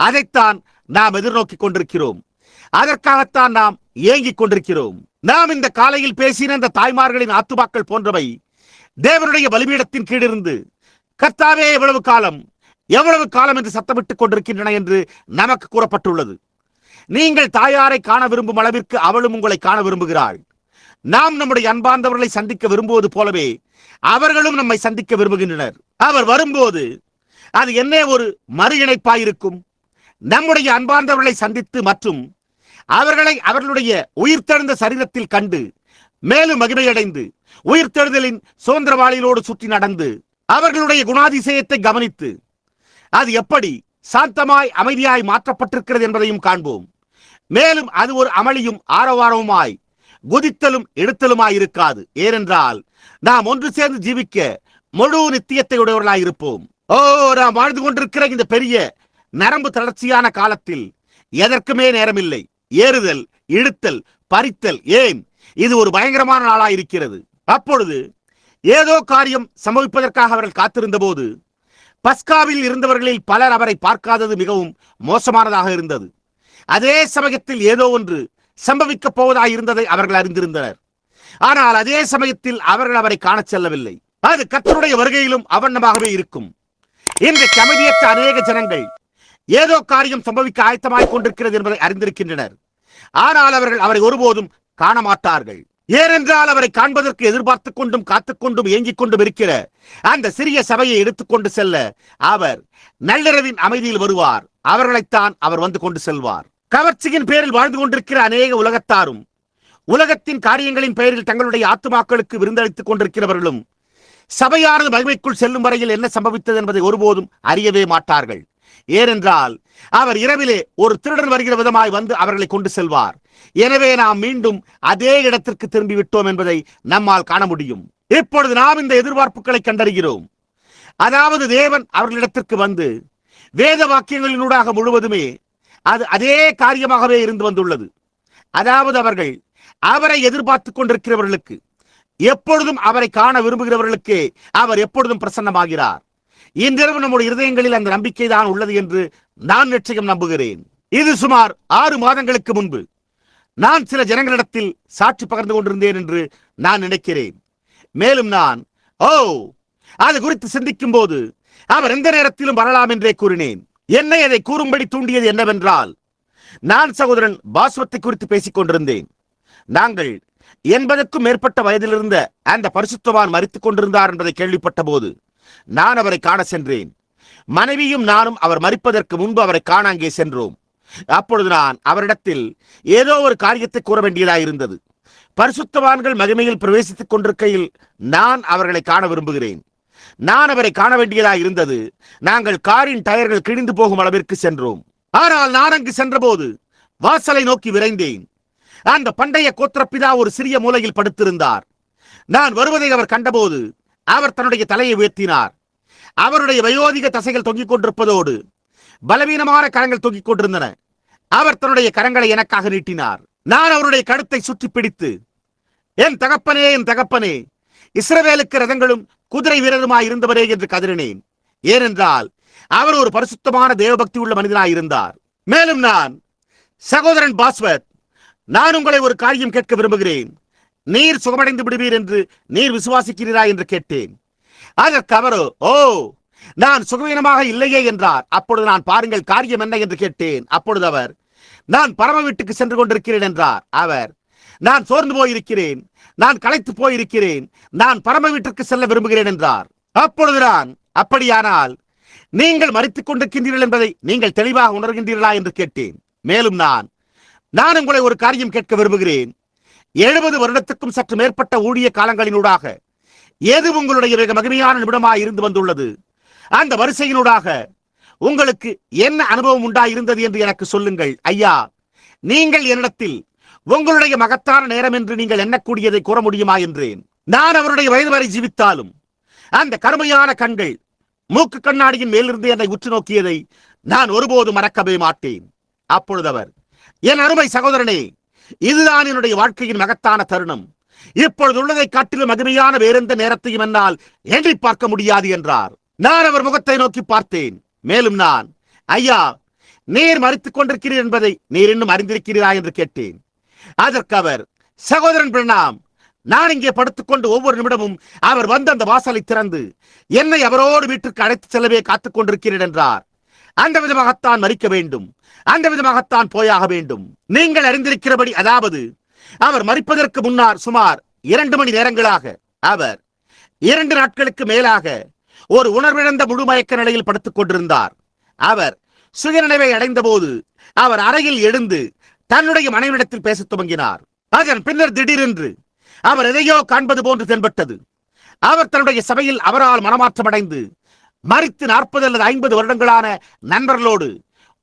அதைத்தான் நாம் எதிர்நோக்கிக் கொண்டிருக்கிறோம். அதற்காகத்தான் நாம் ஏங்கிக் கொண்டிருக்கிறோம். நாம் இந்த காலையில் பேசின இந்த தாய்மார்களின் ஆத்துமாக்கள் போன்றவை தேவனுடைய பலிபீடத்தின் கீழிருந்து கர்த்தாவே எவ்வளவு காலம் என்று சத்தமிட்டுக் கொண்டிருக்கின்றன என்று நமக்கு கூறப்பட்டுள்ளது. நீங்கள் தாயாரை காண விரும்பும் அளவிற்கு அவளும் உங்களை காண விரும்புகிறாள். நாம் நம்முடைய அன்பார்ந்தவர்களை சந்திக்க விரும்புவது போலவே அவர்களும் நம்மை சந்திக்க விரும்புகின்றனர். அவர் வரும்போது அது என்ன ஒரு மறு இணைப்பாயிருக்கும். நம்முடைய அன்பார்ந்தவர்களை சந்தித்து மற்றும் அவர்களை அவர்களுடைய உயிர்த்தெழுந்த சரீரத்தில் கண்டு மேலும் மகிமையடைந்து உயிர்த்தெழுதலின் சுதந்திரவாளிகளோடு சுற்றி நடந்து அவர்களுடைய குணாதிசயத்தை கவனித்து அது எப்படி சாந்தமாய் அமைதியாய் மாற்றப்பட்டிருக்கிறது என்பதையும் காண்போம். மேலும் அது ஒரு அமளியும் ஆரவாரவுமாய் குதித்தலும் எடுத்தலுமாய் இருக்காது. ஏனென்றால் நாம் ஒன்று சேர்ந்து ஜீவிக்க முழு நித்தியத்தை உடையவர்களாய் இருப்போம். நாம் வாழ்ந்து கொண்டிருக்கிற இந்த பெரிய நரம்பு தளர்ச்சியான காலத்தில் எதற்குமே நேரமில்லை. ஏறுதல், இழுத்தல், பறித்தல், ஏன் இது ஒரு பயங்கரமான நாளாய் இருக்கிறது. அப்பொழுது ஏதோ காரியம் சம்பவிப்பதற்காக அவர்கள் காத்திருந்த போது பஸ்காவில் இருந்தவர்களில் பலர் அவரை பார்க்காதது மிகவும் மோசமானதாக இருந்தது. அதே சமயத்தில் ஏதோ ஒன்று சம்பவிக்கப் போவதாக இருந்ததை அவர்கள் அறிந்திருந்தனர். ஆனால் அதே சமயத்தில் அவர்கள் அவரை காணச் செல்லவில்லை. அது கர்த்தருடைய வருகையிலும் அவண்ணமாகவே இருக்கும். இன்றைக்கு அமைதியற்ற அநேக ஜனங்கள் ஏதோ காரியம் சம்பவிக்க ஆயத்தமாய் கொண்டிருக்கிறது என்பதை அறிந்திருக்கின்றனர். ஆனால் அவர்கள் அவரை ஒருபோதும் காண மாட்டார்கள். ஏனென்றால் அவரை காண்பதற்கு எதிர்பார்த்துக் கொண்டும் காத்துக்கொண்டும் ஏங்கிக் கொண்டும் இருக்கிற அந்த சிறிய சபையை எடுத்துக்கொண்டு செல்ல அவர் நள்ளிரவின் அமைதியில் வருவார். அவர்களைத்தான் அவர் வந்து கொண்டு செல்வார். கவர்ச்சியின் பேரில் வாழ்ந்து கொண்டிருக்கிற அநேக உலகத்தாரும் உலகத்தின் காரியங்களின் பெயரில் தங்களுடைய ஆத்துமாக்களுக்கு விருந்தளித்துக் கொண்டிருக்கிறவர்களும் சபையானது மகிமைக்குள் செல்லும் வரையில் என்ன சம்பவித்தது என்பதை ஒருபோதும் அறியவே மாட்டார்கள். ஏனென்றால் அவர் இரவிலே ஒரு திருடன் வருகிற விதமாய் வந்து அவர்களை கொண்டு செல்வார். எனவே நாம் மீண்டும் அதே இடத்திற்கு திரும்பி விட்டோம் என்பதை நம்மால் காண முடியும். இப்பொழுது நாம் இந்த எதிர்பார்ப்புகளை கண்டறிகிறோம். அதாவது தேவன் அவர்களிடத்திற்கு வந்து வேத வாக்கியங்களினூடாக முழுவதுமே அது அதே காரியமாகவே இருந்து வந்துள்ளது. அதாவது அவர்கள் அவரை எதிர்பார்த்துக் கொண்டிருக்கிறவர்களுக்கு, எப்பொழுதும் அவரை காண விரும்புகிறவர்களுக்கு அவர் எப்பொழுதும் பிரசன்னமாகிறார். இன்றிரவு நம்முடைய இருதயங்களில் அந்த நம்பிக்கை தான் உள்ளது என்று நான் நிச்சயம் நம்புகிறேன். இது சுமார் 6 மாதங்களுக்கு முன்பு நான் சில ஜனங்களிடத்தில் சாட்சி பகிர்ந்து கொண்டிருந்தேன் என்று நான் நினைக்கிறேன். மேலும் நான் அது குறித்து சிந்திக்கும் போது அவர் எந்த நேரத்திலும் வரலாம் என்றே கூறினேன். என்னை அதை கூறும்படி தூண்டியது என்னவென்றால், நான் சகோதரன் பாஸ்வத்தை குறித்து பேசிக் கொண்டிருந்தேன். நாங்கள் 80க்கும் மேற்பட்ட வயதில் இருந்த அந்த பரிசுத்தவான் மரித்துக் கொண்டிருந்தார் என்பதை கேள்விப்பட்ட போது நான் அவரை காண சென்றேன். மனைவியும் நானும் அவர் மரிப்பதற்கு முன்பு அவரை காண அங்கே சென்றோம். அப்பொழுது நான் அவரிடத்தில் ஏதோ ஒரு காரியத்தை கூற வேண்டியதாக இருந்தது. பரிசுத்தவான்கள் மகிமையில் பிரவேசித்துக் கொண்டிருக்கையில் நான் அவர்களை காண விரும்புகிறேன். நான் அவரை காண வேண்டியதாக இருந்தது. நாங்கள் காரின் டயர்கள் கிழிந்து போகும் அளவிற்கு சென்றோம். ஆனால் நான் அங்கு சென்றபோது வாசலை நோக்கி விரைந்தேன். அந்த பண்டைய கோத்திரப்பிதா ஒரு சிறிய மூலையில் படுத்திருந்தார். நான் வருவதை அவர் கண்டபோது அவர் தன்னுடைய தலையை உயர்த்தினார். அவருடைய வயோதிக தசைகள் தொங்கிக் கொண்டிருப்பதோடு பலவீனமான கரங்கள் தொங்கிக் கொண்டிருந்தன. அவர் தன்னுடைய கரங்களை எனக்காக நீட்டினார். நான் அவருடைய கழுத்தை சுற்றி பிடித்து, என் தகப்பனே, என் தகப்பனே, இஸ்ரவேலுக்கு ரதங்களும் குதிரை வீரருமாய் இருந்தவரே என்று கதறினேன். ஏனென்றால் அவர் ஒரு பரிசுத்தமான தேவபக்தி உள்ள மனிதனாய் இருந்தார். மேலும் நான், சகோதரன் பாஸ்வத், நான் உங்களை ஒரு காரியம் கேட்க விரும்புகிறேன். நீர் சுகமடைந்து விடுவீர் என்று நீர் விசுவாசிக்கிறீரா என்று கேட்டேன். அதற்கு அவரோ, நான் சுகவீனமாக இல்லையே என்றார். அப்பொழுது நான், பாருங்கள் காரியம் என்ன என்று கேட்டேன். அப்பொழுது அவர், நான் பரம வீட்டுக்கு சென்று கொண்டிருக்கிறேன் என்றார். அவர், நான் சோர்ந்து போயிருக்கிறேன், நான் களைத்து போயிருக்கிறேன், நான் பரம வீட்டிற்கு செல்ல விரும்புகிறேன் என்றார். அப்பொழுது நான், அப்படியானால் நீங்கள் மரித்துக் கொண்டிருக்கின்றீர்கள் என்பதை நீங்கள் தெளிவாக உணர்கின்றீர்களா என்று கேட்டேன். மேலும் நான் உங்களை ஒரு காரியம் கேட்க விரும்புகிறேன். 70 வருடத்துக்கும் சற்று மேற்பட்ட ஊழிய காலங்களினூடாக எது உங்களுடைய மிக மகிமையான நிமிடமாய் இருந்து வந்துள்ளது? அந்த வரிசையினூடாக உங்களுக்கு என்ன அனுபவம் உண்டாயிருந்தது என்று எனக்கு சொல்லுங்கள். ஐயா, நீங்கள் என்னிடத்தில் உங்களுடைய மகத்தான நேரம் என்று நீங்கள் எண்ணக்கூடியதை கூற முடியுமா என்றேன். நான் அவருடைய வயது வரை ஜீவித்தாலும் அந்த கருமையான கண்கள் மூக்கு கண்ணாடியின் மேலிருந்து என்னை உற்று நோக்கியதை நான் ஒருபோதும் மறக்கவே மாட்டேன். அப்பொழுது அவர், என் அருமை சகோதரனே, இதுதான் என்னுடைய வாழ்க்கையின் மகத்தான தருணம். இப்பொழுது உள்ளதை காட்டிலும் மகிமையான வேறெந்த நேரத்தையும் என்னால் எண்ணி பார்க்க முடியாது என்றார். நான் அவர் முகத்தை நோக்கி பார்த்தேன். மேலும் நான், ஐயா, நீர் மரித்துக் கொண்டிருக்கிறீர் என்பதை நீர் இன்னும் அறிந்திருக்கிறீரா என்று கேட்டேன். அதற்கு அவர், சகோதரன் பிரணாம், நான் இங்கே படுத்துக்கொண்டு ஒவ்வொரு நிமிடமும் அவர் வந்து அந்த வாசலை திறந்து என்னை அவரோடு வீட்டுக்கு அழைத்து செல்லவே காத்துக் கொண்டிருக்கிறேன் என்றார். அந்த விதமாகத்தான் மரிக்க வேண்டும், அந்த விதமாகத்தான் போயாக வேண்டும். நீங்கள் அறிந்திருக்கிறபடி, அதாவது அவர் மரிப்பதற்கு முன்னால் சுமார் 2 மணி நேரங்களாக அவர் 2 நாட்களுக்கு மேலாக ஒரு உணர்விழந்த முழு மயக்க நிலையில் படுத்துக் கொண்டிருந்தார். அவர் சுயநினைவை அடைந்த போது அவர் அறையில் எழுந்து தன்னுடைய மனைவியிடத்தில் பேசத் துவங்கினார். அதன் பின்னர் திடீரென்று அவர் எதையோ காண்பது போன்று தென்பட்டது. அவர் தன்னுடைய சபையில் அவரால் மனமாற்றம் அடைந்து மரித்து 40 அல்லது 50 வருடங்களான நண்பர்களோடு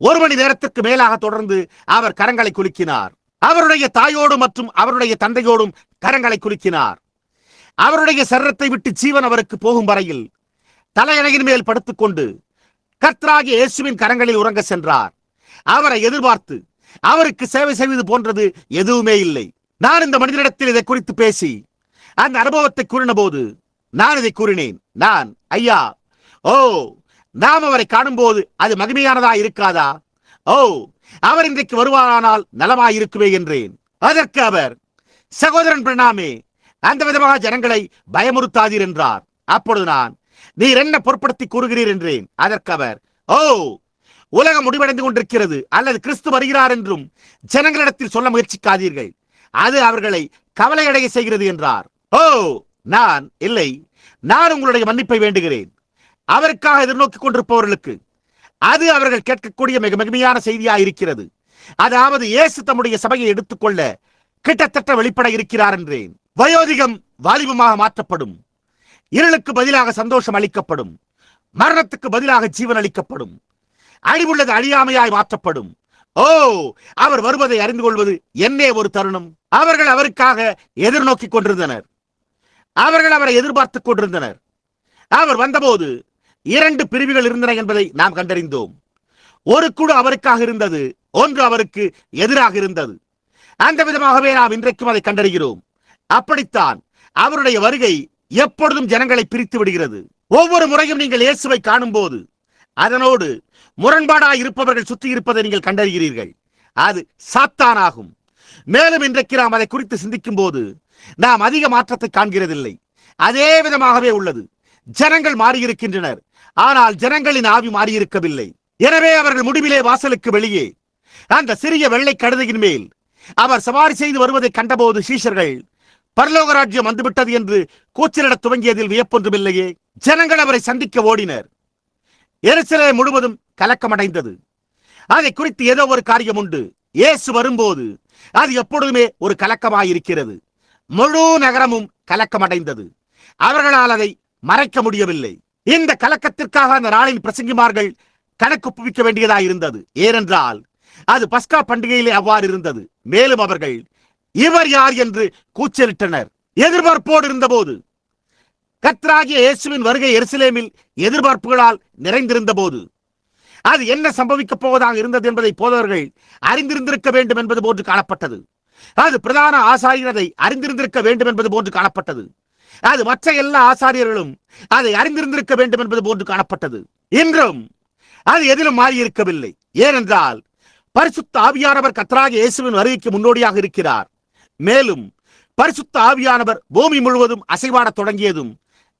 1 மணி நேரத்திற்கு மேலாக தொடர்ந்து அவர் கரங்களை குலுக்கினார். அவருடைய தாயோடும் மற்றும் அவருடைய தந்தையோடும் கரங்களை குலுக்கினார். அவருடைய சரீரத்தை விட்டு ஜீவன் அவருக்கு போகும் வரையில் தலையணையின் மேல் படுத்துக்கொண்டு கர்த்தராகிய இயேசுவின் கரங்களில் உறங்க சென்றார். அவரை எதிர்பார்த்து அவருக்கு சேவை செய்வது போன்றது எதுவுமே இல்லை. நான் இந்த மனிதனிடத்தில் இதை குறித்து பேசி அந்த அனுபவத்தை கூறின போது நான் இதை கூறினேன். நான், ஐயா, நாம் அவரை காணும் போது அது மகிமையானதா இருக்காதா? அவர் இன்றைக்கு வருவாரானால் நலமாயிருக்குமே என்றேன். அதற்கு அவர், சகோதரன் பிரணாமே, அந்த விதமாக ஜனங்களை பயமுறுத்தாதீர் என்றார். அப்பொழுது நான், நீர் என்ன பொருட்படுத்தி கூறுகிறீர் என்றேன். அதற்கு அவர், உலகம் முடிவடைந்து கொண்டிருக்கிறது அல்லது கிறிஸ்து வருகிறார் என்றும் ஜனங்களிடத்தில் சொல்ல முயற்சிக்காதீர்கள், அது அவர்களை கவலையடைய செய்கிறது என்றார். நான், இல்லை, நான் உங்களுடைய மன்னிப்பை வேண்டுகிறேன். அவருக்காக எதிர்நோக்கிக் கொண்டிருப்பவர்களுக்கு அது அவர்கள் கேட்கக்கூடிய மிக மகிமையான செய்தியாக இருக்கிறது. அதாவது இயேசு தம்முடைய சபையை எடுத்துக்கொள்ள கிட்டத்தட்ட வெளிப்பட இருக்கிறார் என்றேன். வயோதிகம் வாலிபமாக மாற்றப்படும், இருளுக்கு பதிலாக சந்தோஷம் அளிக்கப்படும், மரணத்துக்கு பதிலாக ஜீவன் அளிக்கப்படும், அழிவுள்ளது அழியாமையாய் மாற்றப்படும். அவர் வருவதை அறிந்து கொள்வது என்னே ஒரு தருணம். அவர்கள் அவருக்காக எதிர்நோக்கிக் கொண்டிருந்தனர். அவர்கள் அவரை எதிர்பார்த்துக் கொண்டிருந்தனர். அவர் வந்தபோது 2 பிரிவுகள் இருந்தன என்பதை நாம் கண்டறிந்தோம். ஒரு குழு அவருக்காக இருந்தது, ஒன்று அவருக்கு எதிராக இருந்தது. அந்த விதமாகவே நாம் இன்றைக்கும் அதை கண்டறிகிறோம். அப்படித்தான் அவருடைய வருகை எப்பொழுதும் ஜனங்களை பிரித்து விடுகிறது. ஒவ்வொரு முறையும் நீங்கள் இயேசுவை காணும் போது அதனோடு முரண்பாடாய் இருப்பவர்கள் சுற்றி இருப்பதை நீங்கள் கண்டறிகிறீர்கள். அது சாத்தானாகும். மேலும் இன்றைக்கு நாம் அதை குறித்து சிந்திக்கும் போது நாம் அதிக மாற்றத்தை காண்கிறதில்லை. அதே விதமாகவே உள்ளது. ஜனங்கள் மாறியிருக்கின்றனர், ஆனால் ஜனங்களின் ஆவி மாறியிருக்கவில்லை. எனவே அவர்கள் முடிவிலே வாசலுக்கு வெளியே அந்த சிறிய வெள்ளை கழுதையின் மேல் அவர் சவாரி செய்து வருவதை கண்டபோது சீஷர்கள் பரலோக ராஜ்யம் வந்துவிட்டது என்று கூச்சலிடத் துவங்கியதில் வியப்பொன்றுமில்லையே. ஜனங்கள் அவரை சந்திக்க ஓடினர். எருசலேம் முழுவதும் கலக்கமடைந்தது. அதை குறித்து ஏதோ ஒரு காரியம் உண்டு. இயேசு வரும்போது அது எப்பொழுதுமே ஒரு கலக்கமாயிருக்கிறது. முழு நகரமும் கலக்கமடைந்தது. அவர்களால் அதை மறைக்க முடியவில்லை. இந்த கலக்கத்திற்காக அந்த நாளின் பிரசங்கிமார்கள் கணக்கு ஒப்புவிக்க வேண்டியதாயிருந்தது. ஏனென்றால் அது பஸ்கா பண்டிகையிலே அவ்வாறு இருந்தது. மேலும் அவர்கள் இவர் யார் என்று கூச்சலிட்டனர். எதிர்பார்ப்போடு இருந்தபோது, கர்த்தராகிய இயேசுவின் வருகை எருசலேமில் எதிர்பார்ப்புகளால் நிறைந்திருந்த போது அது என்ன சம்பவிக்கப் போவதாக இருந்தது என்பதை போதவர்கள் அறிந்திருந்திருக்க வேண்டும் என்பது போன்று காணப்பட்டது. அது பிரதான ஆசாரியரை அறிந்திருந்திருக்க வேண்டும் என்பது போன்று காணப்பட்டது. அது மற்ற எல்லா ஆசாரியர்களும் அதை அறிந்திருந்திருக்க வேண்டும் என்பது போன்று காணப்பட்டது. இன்றும் அது எதிலும் மாறியிருக்கவில்லை. ஏனென்றால் பரிசுத்த ஆவியானவர் கர்த்தராகிய இயேசுவின் வருகைக்கு முன்னோடியாக இருக்கிறார். மேலும் பரிசுத்த ஆவியானவர் பூமி முழுவதும் அசைவாடத் தொடங்கியதும்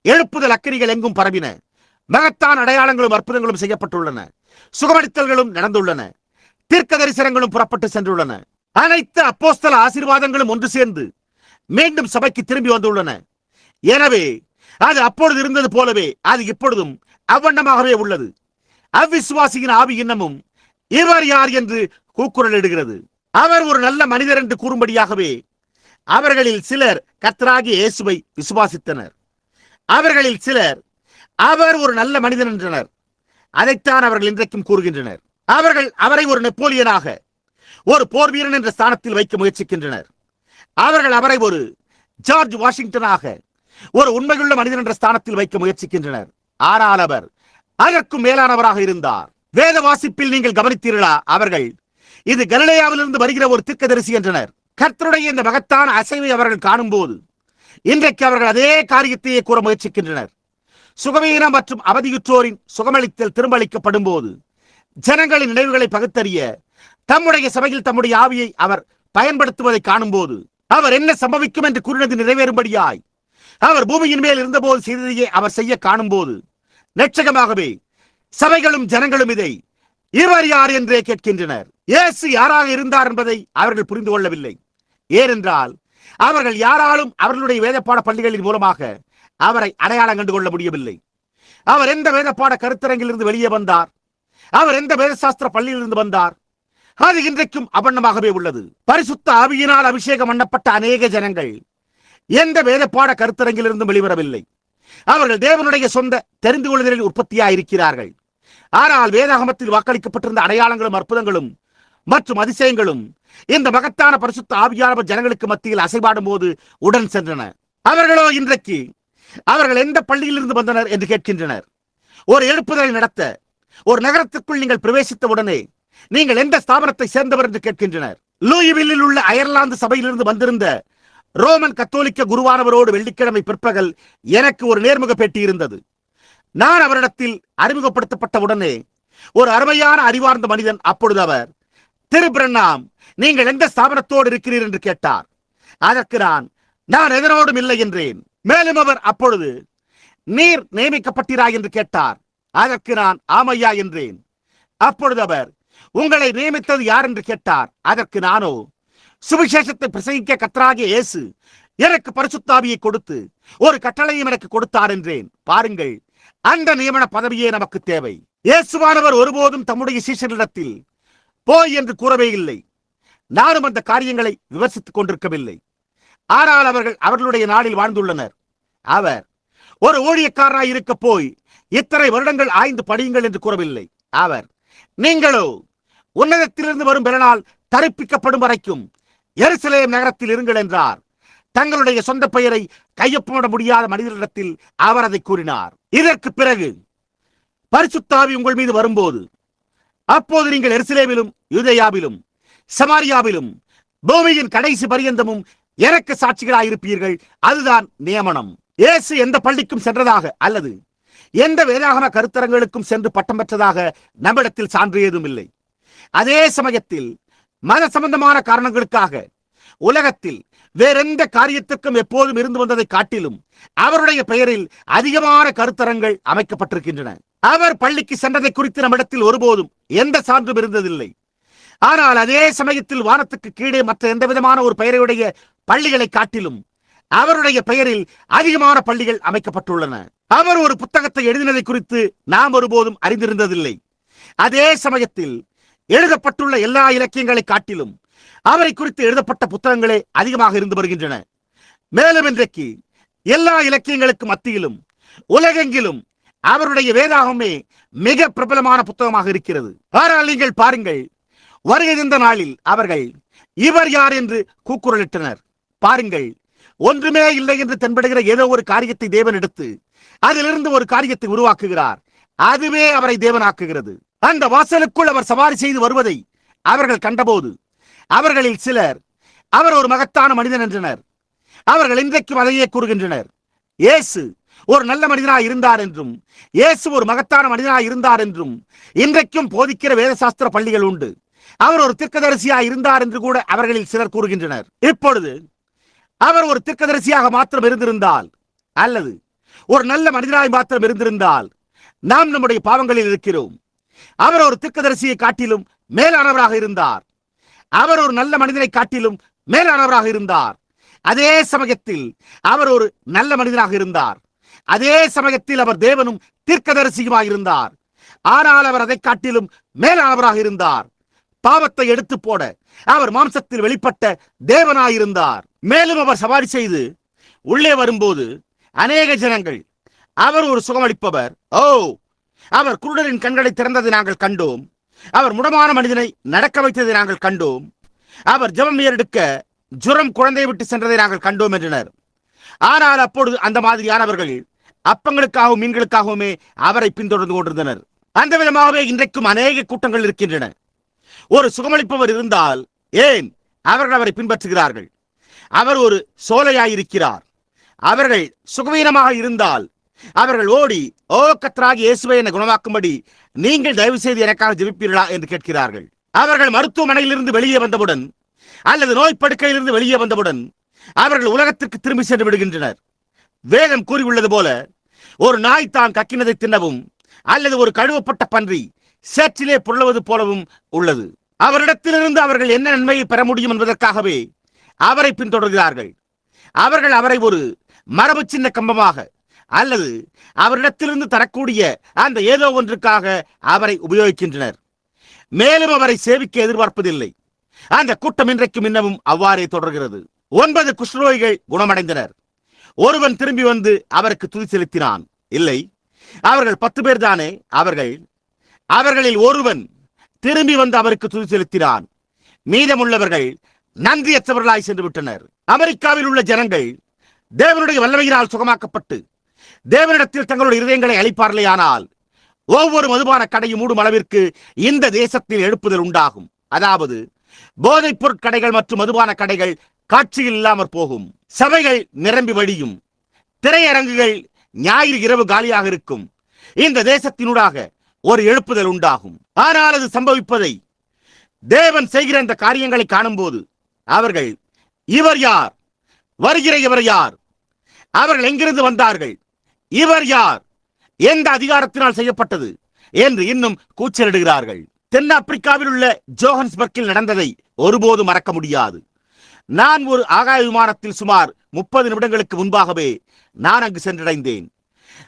எழுப்புதல் அக்கினிகள் எங்கும் பரவின. மகத்தான அடையாளங்களும் அற்புதங்களும் செய்யப்பட்டுள்ளன. சுகமளித்தல்களும் நடந்துள்ளன. தீர்க்க தரிசனங்களும் புறப்பட்டு சென்றுள்ளன. அனைத்து அப்போஸ்தல ஆசீர்வாதங்களும் ஒன்று சேர்ந்து மீண்டும் சபைக்கு திரும்பி வந்துள்ளன. எனவே அது அப்பொழுது இருந்தது போலவே அது இப்பொழுதும் அவ்வண்ணமாகவே உள்ளது. அவ்விசுவாசியின் ஆவி இன்னமும் இவர் யார் என்று கூக்குரலிடுகிறது. அவர் ஒரு நல்ல மனிதர் என்று கூறும்படியாகவே அவர்களில் சிலர் கர்த்தராகிய இயேசுவை விசுவாசித்தனர். அவர்களில் சிலர் அவர் ஒரு நல்ல மனிதன் என்றனர். அதைத்தான் அவர்கள் இன்றைக்கும் கூறுகின்றனர். அவர்கள் அவரை ஒரு நெப்போலியனாக, ஒரு போர் வீரன் என்ற ஸ்தானத்தில் வைக்க முயற்சிக்கின்றனர். அவர்கள் அவரை ஒரு ஜார்ஜ் வாஷிங்டனாக, ஒரு உண்மையுள்ள மனிதன் என்ற ஸ்தானத்தில் வைக்க முயற்சிக்கின்றனர். ஆனால் அவர் அதற்கும் மேலானவராக இருந்தார். வேத வாசிப்பில் நீங்கள் கவனித்தீர்களா? அவர்கள் இது கலிலேயாவிலிருந்து வருகிற ஒரு தீர்க்கதரிசி என்றனர். கர்த்தருடைய இந்த மகத்தான அசைவை அவர்கள் காணும் போது இன்றைக்கு அவர்கள் அதே காரியத்தையே கூற முயற்சிக்கின்றனர். சுகவீனம் மற்றும் அவதியுற்றோரின் சுகமளித்தல் திரும்பளிக்கப்படும் போது ஜனங்களின் நினைவுகளை பகுத்தறிய தம்முடைய சபையில் தம்முடைய ஆவியை அவர் பயன்படுத்துவதை காணும் போது அவர் என்ன சம்பவிக்கும் என்று கூறினது நிறைவேறும்படியாய் அவர் பூமியின் மேல் இருந்தபோது செய்ததையே அவர் செய்ய காணும் போது நிச்சயமாகவே சபைகளும் ஜனங்களும் இதை இவர் யார் என்றே கேட்கின்றனர். இயேசு யாராக இருந்தார் என்பதை அவர்கள் புரிந்து கொள்ளவில்லை. ஏனென்றால் அவர்கள் யாராலும் அவர்களுடைய வேதப்பாட பள்ளிகளின் மூலமாக அவரை அடையாளம் கண்டு கொள்ள முடியவில்லை. அவர் எந்த வேதப்பாட கருத்தரங்கிலிருந்து வெளியே வந்தார், அவர் எந்த வேதசாஸ்திர பள்ளியிலிருந்து வந்தார், அது இன்றைக்கும் அபண்ணமாகவே உள்ளது. பரிசுத்த ஆவியினால் அபிஷேகம் பண்ணப்பட்ட அநேக ஜனங்கள் எந்த வேதப்பாட கருத்தரங்கிலிருந்தும் வெளிவரவில்லை. அவர்கள் தேவனுடைய சொந்த தெரிந்து கொள்ளுதலில் உற்பத்தியாயிருக்கிறார்கள். ஆனால் வேதாகமத்தில் வாக்களிக்கப்பட்டிருந்த அடையாளங்களும் அற்புதங்களும் மற்றும் அதிசயங்களும் இந்த மகத்தான பரிசுத்த ஆவியானவர் ஜனங்களுக்கு மத்தியில் அசைபாடும் போது உடன் சென்றன. அவர்களோ இன்றைக்கு அவர்கள் எந்த பள்ளியிலிருந்து வந்தனர் என்று கேட்கின்றனர். ஒரு எழுப்புதலை நடத்த ஒரு நகரத்திற்குள் நீங்கள் பிரவேசித்த உடனே நீங்கள் எந்த ஸ்தாபனத்தை சேர்ந்தவர் என்று கேட்கின்றனர். லூயிவில்லில் உள்ள அயர்லாந்து சபையிலிருந்து வந்திருந்த ரோமன் கத்தோலிக்க குருவானவரோடு வெள்ளிக்கிழமை பிற்பகல் எனக்கு ஒரு நேர்முக பேட்டி இருந்தது. நான் அவரிடத்தில் அறிமுகப்படுத்தப்பட்ட உடனே ஒரு அருமையான அறிவார்ந்த மனிதன் அப்பொழுது அவர், திரு பிரண்ணாம், நீங்கள் எந்த ஸ்தாபனத்தோடு இருக்கிறீர் என்று கேட்டார். அதற்கு நான் எதனோடும் இல்லை என்றேன். மேலும் அவர் அப்பொழுது, நீர் நியமிக்கப்பட்டீராய் என்று கேட்டார். அதற்கு நான் ஆமையா என்றேன். அப்பொழுது அவர், உங்களை நியமித்தது யார் என்று கேட்டார். அதற்கு நானோ, சுவிசேஷத்தை பிரசங்கிக்க கர்த்தராகிய இயேசு எனக்கு பரிசுத்த ஆவியை கொடுத்து ஒரு கட்டளையும் எனக்கு கொடுத்தார் என்றேன். பாருங்கள், அந்த நியமன பதவியே நமக்கு தேவை. இயேசுவானவர் ஒருபோதும் தம்முடைய சீஷரிடத்தில் போய் என்று கூறவே இல்லை. நானும் அந்த காரியங்களை விமர்சித்துக் கொண்டிருக்கவில்லை. ஆனால் அவர்கள் அவர்களுடைய நாளில் வாழ்ந்துள்ளனர். அவர் ஒரு ஊழியக்காரராய் இருக்க போய் இத்தனை வருடங்கள் ஆய்ந்து படியுங்கள் என்று கூறவில்லை. அவர், நீங்களோ உன்னதத்திலிருந்து வரும் பிறனால் தரிப்பிக்கப்படும் வரைக்கும் எருசலேம் நகரத்தில் இருங்கள் என்றார். தங்களுடைய சொந்த பெயரை கையொப்பமிட முடியாத மனிதரிடத்தில் அவர் அதை கூறினார். இதற்கு பிறகு பரிசுத்த ஆவி உங்கள் மீது வரும்போது, அப்போது நீங்கள் எருசலேமிலும் யூதேயாவிலும் சமாரியாவிலும் பூமியின் கடைசி பரியந்தமும் எனக்கு சாட்சிகளாயிருப்பீர்கள். அதுதான் நியமனம். இயேசு எந்த பள்ளிக்கும் சென்றதாக அல்லது எந்த வேதாகம கருத்தரங்களுக்கும் சென்று பட்டம் பெற்றதாக நம்மிடத்தில் சான்று ஏதும் இல்லை. அதே சமயத்தில் மத சம்பந்தமான காரணங்களுக்காக உலகத்தில் வேறெந்த காரியத்திற்கும் எப்போதும் இருந்து வந்ததை காட்டிலும் அவருடைய பெயரில் அதிகமான கருத்தரங்கள் அமைக்கப்பட்டிருக்கின்றன. அவர் பள்ளிக்கு சென்றதை குறித்து நம்மிடத்தில் ஒருபோதும் எந்த சான்றும் இருந்ததில்லை. ஆனால் அதே சமயத்தில் வானத்துக்கு கீழே மற்ற எந்த விதமான ஒரு பெயரையுடைய பள்ளிகளை காட்டிலும் அவருடைய பெயரில் அதிகமான பள்ளிகள் அமைக்கப்பட்டுள்ளன. அவர் ஒரு புத்தகத்தை எழுதினதை குறித்து நாம் ஒருபோதும் அறிந்திருந்ததில்லை. அதே சமயத்தில் எழுதப்பட்டுள்ள எல்லா இலக்கியங்களை காட்டிலும் அவரை குறித்து எழுதப்பட்ட புத்தகங்களே அதிகமாக இருந்து வருகின்றன. மேலும் இன்றைக்கு எல்லா இலக்கியங்களுக்கு மத்தியிலும் உலகெங்கிலும் அவருடைய வேதாகமே மிக பிரபலமான புத்தகமாக இருக்கிறது. ஆனால் நீங்கள் பாருங்கள், வருகை தந்த நாளில் அவர்கள் இவர் யார் என்று கூக்குரலிட்டனர். பாருங்கள், ஒன்றுமே இல்லை என்று தென்படுகிற ஏதோ ஒரு காரியத்தை தேவன் எடுத்து அதிலிருந்து ஒரு காரியத்தை உருவாக்குகிறார். அதுவே அவரை தேவனாக்குகிறது. அந்த வாசலுக்குள் அவர் சவாரி செய்து வருவதை அவர்கள் கண்டபோது அவர்களில் சிலர் அவர் ஒரு மகத்தான மனிதன் என்றனர். அவர்கள் இன்றைக்கும் அதையே கூறுகின்றனர். இயேசு ஒரு நல்ல மனிதனாய் இருந்தார் என்றும் இயேசு ஒரு மகத்தான மனிதனாய் இருந்தார் என்றும் இன்றைக்கும் போதிக்கிற வேதசாஸ்திர பள்ளிகள் உண்டு. அவர் ஒரு தீர்க்கதரிசியாய் இருந்தார் என்று கூட அவர்களில் சிலர் கூறுகின்றனர். இப்பொழுது அவர் ஒரு தீர்க்கதரிசியாக மாத்திரம் இருந்திருந்தால் அல்லது ஒரு நல்ல மனிதனாய் மாத்திரம் இருந்திருந்தால் நாம் நம்முடைய பாவங்களில் இருக்கிறோம். அவர் ஒரு தீர்க்கதரிசியை காட்டிலும் மேலானவராக இருந்தார். அவர் ஒரு நல்ல மனிதனை காட்டிலும் மேலானவராக இருந்தார். அதே சமயத்தில் அவர் ஒரு நல்ல மனிதனாக இருந்தார். அதே சமயத்தில் அவர் தேவனும் தீர்க்கதரிசியுமாக இருந்தார். ஆனால் அவர் அதை காட்டிலும் மேலானவராக இருந்தார். பாவத்தை எடுத்து போட அவர் மாம்சத்தில் வெளிப்பட்ட தேவனாயிருந்தார். மேலும் அவர் சவாரி செய்து உள்ளே வரும்போது அநேக ஜனங்கள் அவர் ஒரு சுகமளிப்பவர், அவர் குருடரின் கண்களை திறந்ததை நாங்கள் கண்டோம், அவர் முடமான மனிதனை நடக்க வைத்ததை நாங்கள் கண்டோம், அவர் ஜெபம் ஏறெடுக்க ஜுரம் குழந்தையை விட்டு சென்றதை நாங்கள் கண்டோம் என்றனர். ஆனால் அப்பொழுது அந்த மாதிரியானவர்கள் அப்பங்களுக்காகவும் மீன்களுக்காகவுமே அவரை பின்தொடர்ந்து கொண்டிருந்தனர். அந்த விதமாகவே இன்றைக்கும் அநேக கூட்டங்கள் இருக்கின்றன. ஒரு சுகமளிப்பவர் இருந்தால் ஏன் அவர்கள் அவரை பின்பற்றுகிறார்கள்? அவர் ஒரு சோலையாயிருக்கிறார். அவர்கள் சுகவீனமாக இருந்தால் அவர்கள் ஓடி, கர்த்தராகிய இயேசுவை என்னை குணமாக்கும்படி நீங்கள் தயவு செய்து எனக்காக ஜெபிப்பீர்களா என்று கேட்கிறார்கள். அவர்கள் மருத்துவமனையிலிருந்து வெளியே வந்தவுடன் அல்லது நோய் படுக்கையிலிருந்து வெளியே வந்தவுடன் அவர்கள் உலகத்திற்கு திரும்பி சென்று விடுகின்றனர். வேதம் கூறியுள்ளது போல ஒரு நாய் தான் கக்கினதை தின்னவும் அல்லது ஒரு கழுவப்பட்ட பன்றி சேற்றிலே புரளுவது போலவும் உள்ளது. அவரிடத்திலிருந்து அவர்கள் என்ன நன்மையை பெற முடியும் என்பதற்காகவே அவரை பின்தொடர்கிறார்கள். அவர்கள் அவரை ஒரு மரபு சின்ன கம்பமாக அல்லது அவரிடத்திலிருந்து தரக்கூடிய அந்த ஏதோ ஒன்றுக்காக அவரை உபயோகிக்கின்றனர். மேலும் அவரை சேவிக்க எதிர்பார்ப்பதில்லை. அந்த கூட்டம் இன்றைக்கும் இன்னமும் அவ்வாறே தொடர்கிறது. 9 குஷ்டரோகிகள் குணமடைந்தனர். ஒருவன் திரும்பி வந்து அவருக்கு துதி செலுத்தினான். இல்லை, அவர்கள் 10 பேர் தானே. அவர்களில் ஒருவன் திரும்பி வந்து அவருக்கு துதி செலுத்தினான். மீதமுள்ளவர்கள் நன்றியற்றவர்களாய் சென்று விட்டனர். அமெரிக்காவில் உள்ள ஜனங்கள் தேவனுடைய வல்லமையினால் சுகமாக்கப்பட்டு தேவனிடத்தில் தங்களுடைய இருதயங்களை அளிப்பார்களே, ஆனால் ஒவ்வொரு மதுபான கடையும் மூடும் அளவிற்கு இந்த தேசத்தில் எழுப்புதல் உண்டாகும். அதாவது போதைப் பொருட்கடைகள் மற்றும் மதுபான கடைகள் காட்சியில் இல்லாமற் போகும். சபைகள் நிரம்பி வழியும். திரையரங்குகள் ஞாயிறு இரவு காலியாக இருக்கும். இந்த தேசத்தினூடாக ஒரு எழுப்புதல் உண்டாகும். ஆனால் அது சம்பவிப்பதை தேவன் செய்கிற இந்த காரியங்களை காணும்போது அவர்கள், இவர் யார்? வருகிற இவர் யார்? அவர்கள் எங்கிருந்து வந்தார்கள்? இவர் யார்? எந்த அதிகாரத்தினால் செய்யப்பட்டது என்று இன்னும் கூச்சலிடுகிறார்கள். தென்னாப்பிரிக்காவில் உள்ள ஜோஹன்ஸ்பர்க்கில் நடந்ததை ஒருபோது மறக்க முடியாது. நான் ஒரு ஆகாய விமானத்தில் சுமார் 30 நிமிடங்களுக்கு முன்பாகவே நான் அங்கு சென்றடைந்தேன்.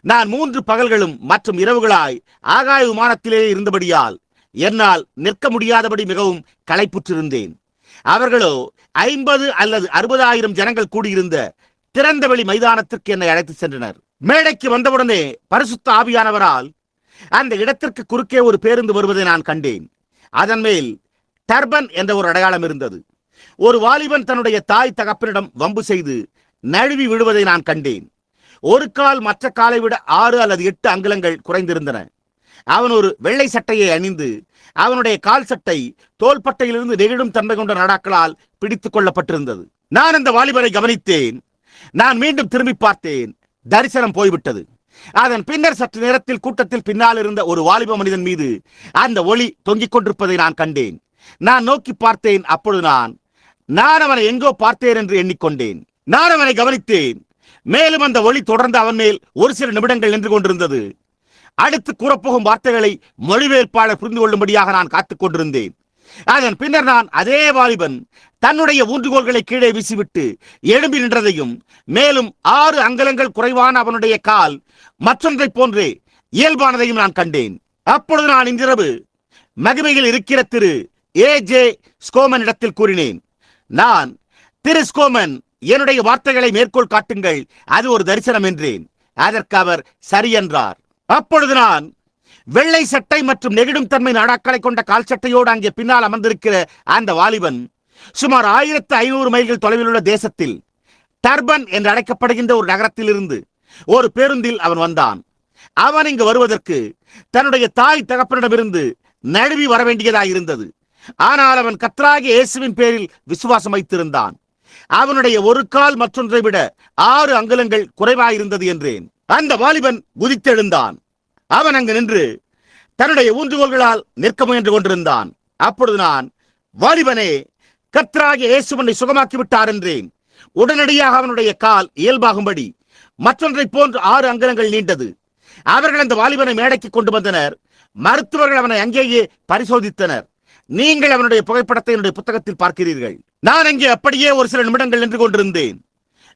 நான் 3 பகல்களும் மற்றும் இரவுகளாய் ஆகாய விமானத்திலே இருந்தபடியால் என்னால் நிற்க முடியாதபடி மிகவும் களைப்புற்றிருந்தேன். அவர்களோ 50 அல்லது 60,000 ஜனங்கள் கூடியிருந்த திறந்தவெளி மைதானத்திற்கு என்னை அழைத்து சென்றனர். மேடைக்கு வந்தவுடனே பரிசுத்த ஆவியானவரால் அந்த இடத்திற்கு குறுக்கே ஒரு பேருந்து வருவதை நான் கண்டேன். அதன் மேல் டர்பன் என்ற ஒரு அடையாளம் இருந்தது. ஒரு வாலிபன் தன்னுடைய தாய் தகப்பனிடம் வம்பு செய்து நழுவி விடுவதை நான் கண்டேன். ஒரு கால் மற்ற காலை விட 6 அல்லது 8 அங்குலங்கள் குறைந்திருந்தன. அவன் ஒரு வெள்ளை சட்டையை அணிந்து அவனுடைய கால் சட்டை தோள்பட்டையிலிருந்து நெகிழும் தன்மை கொண்ட நாடாக்களால் பிடித்துக் கொள்ளப்பட்டிருந்தது. நான் அந்த வாலிபரை கவனித்தேன். நான் மீண்டும் திரும்பி பார்த்தேன். தரிசனம் போய்விட்டது. அதன் பின்னர் சற்று நேரத்தில் கூட்டத்தில் பின்னால் இருந்த ஒரு வாலிப மனிதன் மீது அந்த ஒளி தொங்கிக் கொண்டிருப்பதை நான் கண்டேன். நான் நோக்கி பார்த்தேன். அப்பொழுது நான் அவனை எங்கோ பார்த்தேன் என்று எண்ணிக்கொண்டேன். நான் அவனை கவனித்தேன். மேலும் அந்த ஒளி தொடர்ந்து அவன் மேல் ஒரு சில நிமிடங்கள் நின்று கொண்டிருந்தது. அடுத்து கூறப்போகும் வார்த்தைகளை மொழிபெயர்ப்பாளர் புரிந்து கொள்ளும்படியாக நான் காத்துக் கொண்டிருந்தேன். அதன் பின்னர் நான் அதே வாலிபன் தன்னுடைய ஊன்றுகோல்களை கீழே வீசிவிட்டு எழும்பி நின்றதையும், மேலும் 6 அங்குலங்கள் குறைவான அவனுடைய கால் மற்றொன்றை போன்றே இயல்பானதையும் நான் கண்டேன். அப்பொழுது நான் இன்றிரவு மகிமையில் இருக்கிற திரு A.J. ஸ்கோமன் இடத்தில் கூறினேன். நான், திரு ஸ்கோமன், என்னுடைய வார்த்தைகளை மேற்கோள் காட்டுங்கள், அது ஒரு தரிசனம் என்றேன். அதற்கு அவர் சரி என்றார். அப்பொழுது நான் வெள்ளை சட்டை மற்றும் நெகிடும் தன்மை நாடாக்களை கொண்ட கால் சட்டையோடு அங்கே பின்னால் அமர்ந்திருக்கிற அந்த வாலிபன் சுமார் 1500 மைல்கள் தொலைவில் உள்ள தேசத்தில் டர்பன் என்று அழைக்கப்படுகின்ற ஒரு நகரத்தில் இருந்து ஒரு பேருந்தில் அவன் வந்தான். அவன் இங்கு வருவதற்கு தன்னுடைய தாய் தகப்பனிடமிருந்து நழுவி வர வேண்டியதாயிருந்தது. ஆனால் அவன் கர்த்தராகிய இயேசுவின் பேரில் விசுவாசம் வைத்திருந்தான். அவனுடைய ஒரு கால் மற்றொன்றை விட 6 அங்குலங்கள் குறைவாயிருந்தது என்றேன். அந்த வாலிபன் குதித்தெழுந்தான். அவன் அங்கு நின்று தன்னுடைய ஊன்றுகோல்களால் நிற்க முயன்று கொண்டிருந்தான். அப்பொழுது நான், வாலிபனே, கர்த்தராகிய இயேசு உன்னை சுகமாக்கி விட்டார் என்றேன். உடனடியாக அவனுடைய கால் இயல்பாகும்படி மற்றொன்றை போன்று 6 அங்குலங்கள் நீண்டது. அவர்கள் அந்த வாலிபனை மேடைக்கு கொண்டு வந்தனர். மருத்துவர்கள் அவனை அங்கேயே பரிசோதித்தனர். நீங்கள் அவனுடைய புகைப்படத்தை என்னுடைய புத்தகத்தில் பார்க்கிறீர்கள். நான் அங்கே அப்படியே ஒரு சில நிமிடங்கள் நின்று கொண்டிருந்தேன்.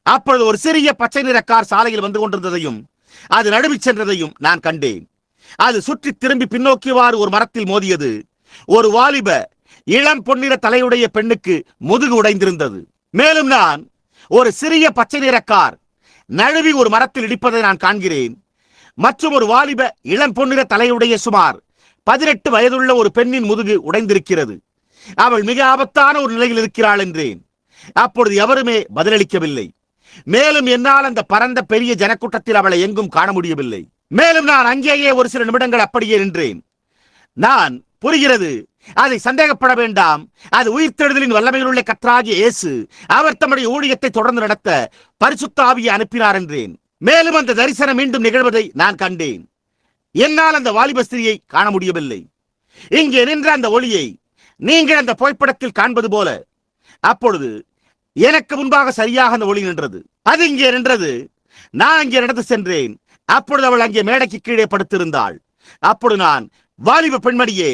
அப்பொழுது ஒரு சிறிய பச்சை நிற கார் சாலையில் வந்து கொண்டிருந்ததையும் அது நழுவி சென்றதையும் நான் கண்டேன். அது சுற்றி திரும்பி பின்னோக்கியவாறு ஒரு மரத்தில் மோதியது. ஒரு வாலிப இளம் பொன்னிற தலையுடைய பெண்ணுக்கு முதுகு உடைந்திருந்தது. மேலும் நான் ஒரு சிறிய பச்சை நிற கார் நழுவி ஒரு மரத்தில் இடிப்பதை நான் காண்கிறேன். மற்றும் ஒரு வாலிப இளம் பொன்னிற தலையுடைய சுமார் 18 வயதுள்ள ஒரு பெண்ணின் முதுகு உடைந்திருக்கிறது. அவள் மிக ஆபத்தான ஒரு நிலையில் இருக்கிறாள் என்றேன். அப்பொழுது எவருமே பதிலளிக்கவில்லை. மேலும் என்னால் அந்த பரந்த பெரிய ஜனக்கூட்டத்தில் அவளை எங்கும் காண முடியவில்லை. மேலும் நான் அங்கேயே ஒரு சில நிமிடங்கள் அப்படியே நின்றேன். நான், புரிகிறது, அதை சந்தேகப்பட வேண்டாம், அது உயிர்த்தெழுதலின் வல்லமையில் உள்ள கர்த்தராகிய இயேசு, அவர் தம்முடைய ஊழியத்தை தொடர்ந்து நடத்த பரிசுத்த ஆவியை அனுப்பினார் என்றேன். மேலும் அந்த தரிசனம் மீண்டும் நிகழ்வதை நான் கண்டேன். என்னால் அந்த வாலிப ஸ்திரியை காண முடியவில்லை. இங்கே நின்ற அந்த ஒளியை நீங்கள் அந்த புகைப்படத்தில் காண்பது போல அப்பொழுது எனக்கு முன்பாக சரியாக அந்த ஒளி நின்றது. அது இங்கே நின்றது. நான் அங்கே நடந்து சென்றேன். அப்பொழுது அவள் அங்கே மேடைக்கு கீழே படுத்திருந்தாள். அப்பொழுது நான், வாலிப பெண்மணியே,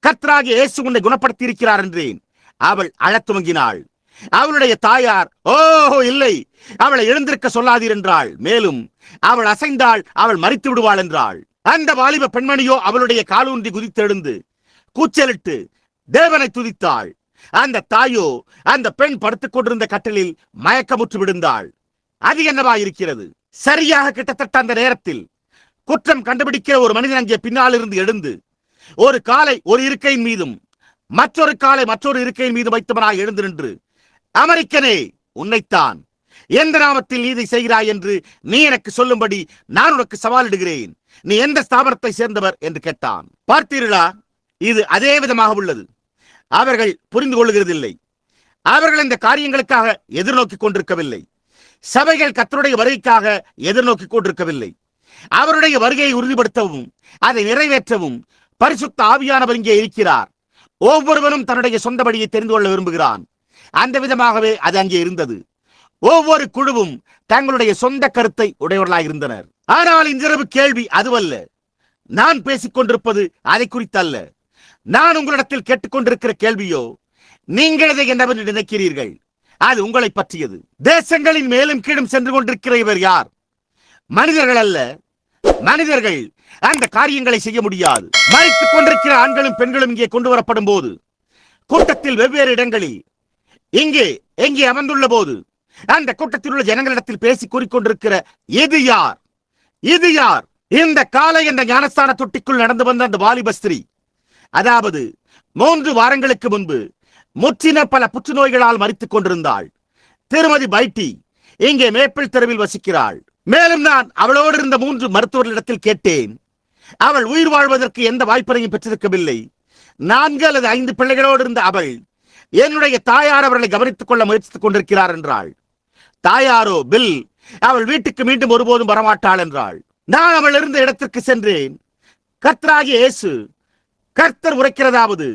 கர்த்தராகிய இயேசு உன்னை குணப்படுத்தி இருக்கிறார் என்றேன். அவள் அழத் துவங்கினாள். அவளுடைய தாயார், ஓஹோ இல்லை, அவளை எழுந்திருக்க சொல்லாதீர் என்றாள். மேலும் அவள் அசைந்தாள், அவள் மரித்து விடுவாள் என்றாள். அந்த வாலிப பெண்மணியோ அவளுடைய காலூன்றி குதித்தெழுந்து கூச்சலிட்டு தேவனை துதித்தாள். அந்த தாயோ அந்த பெண் படுத்துக் கொண்டிருந்த கட்டிலில் மயக்கமுற்று விழுந்தாள். அது என்னவா இருக்கிறது? சரியாக கிட்டத்தட்ட அந்த நேரத்தில் குற்றம் கண்டுபிடிக்கிற ஒரு மனிதன் அங்கே பின்னால் இருந்து எழுந்து ஒரு காலை ஒரு இருக்கையின் மீதும் மற்றொரு காலை மற்றொரு இருக்கையின் மீது வைத்தவனாய் எழுந்து நின்று, அமெரிக்கனே, உன்னைத்தான், எந்த நாமத்தில் நீதி செய்கிறாய் என்று நீ எனக்கு சொல்லும்படி நான் உனக்கு சவாலிடுகிறேன். நீ எந்த ஸ்தாபனத்தை சேர்ந்தவர் என்று கேட்டான். பார்த்தீர்களா, இது அதே விதமாக உள்ளது. அவர்கள் புரிந்து கொள்ளுகிறதில்லை. அவர்கள் இந்த காரியங்களுக்காக எதிர்நோக்கி கொண்டிருக்கவில்லை. சபைகள் கர்த்தருடைய வருகைக்காக எதிர்நோக்கி கொண்டிருக்கவில்லை. அவருடைய வருகையை உறுதிப்படுத்தவும் அதை நிறைவேற்றவும் பரிசுத்த ஆவியானவர் இங்கே இருக்கிறார். ஒவ்வொருவரும் தன்னுடைய சொந்த வழியை தெரிந்து கொள்ள விரும்புகிறான். அந்த விதமாகவே அது அங்கே இருந்தது. ஒவ்வொரு குழுவும் தங்களுடைய சொந்த கருத்தை உடையவர்களாக இருந்தனர். ஆனால் இன்றிரவு கேள்வி அதுவல்ல. நான் பேசிக் கொண்டிருப்பது அதை குறித்தல்ல. நான் உங்களிடத்தில் கேட்டுக்கொண்டிருக்கிற கேள்வியோ, நீங்கள் இதை என்னவென்று நினைக்கிறீர்கள்? அது உங்களை பற்றியது. தேசங்களின் மேலும் கீழும் சென்று கொண்டிருக்கிற இவர் யார்? மனிதர்கள் அல்ல. மனிதர்கள் அந்த காரியங்களை செய்ய முடியாது. மரித்துக் கொண்டிருக்கிற ஆண்களும் பெண்களும் இங்கே கொண்டு வரப்படும் போது, கூட்டத்தில் வெவ்வேறு இடங்களில் இங்கே எங்கே அமர்ந்துள்ள போது, அந்த கூட்டத்தில் உள்ள ஜனங்களிடத்தில் பேசி கூறிக்கொண்டிருக்கிற இது யார்? இது யார்? இந்த காலை என்ற ஞானஸ்தான தொட்டிக்குள் நடந்து வந்த அந்த வாலிப ஸ்திரீ, அதாவது 3 வாரங்களுக்கு முன்பு முற்றின பல புற்றுநோய்களால் மரித்துக் கொண்டிருந்தாள். திருமதி பைட்டி இங்கே மேப்பிள் தெருவில் வசிக்கிறாள். மேலும் நான் அவளோடு இருந்த 3 மருத்துவர்களிடத்தில் கேட்டேன். அவள் உயிர் வாழ்வதற்கு எந்த வாய்ப்பினையும் பெற்றிருக்கவில்லை. 4 அல்லது 5 பிள்ளைகளோடு இருந்த அவள் என்னுடைய தாயார் அவர்களை கவனித்துக் கொள்ள முயற்சித்துக் கொண்டிருக்கிறார் என்றாள். தாயாரோ, பில், அவள் வீட்டுக்கு மீண்டும் ஒருபோதும் வரமாட்டாள் என்றாள். நான் அவள் இருந்த இடத்திற்கு சென்றேன். கர்த்தராகிய இயேசு, கர்த்தர் உரைக்கிறதாவது,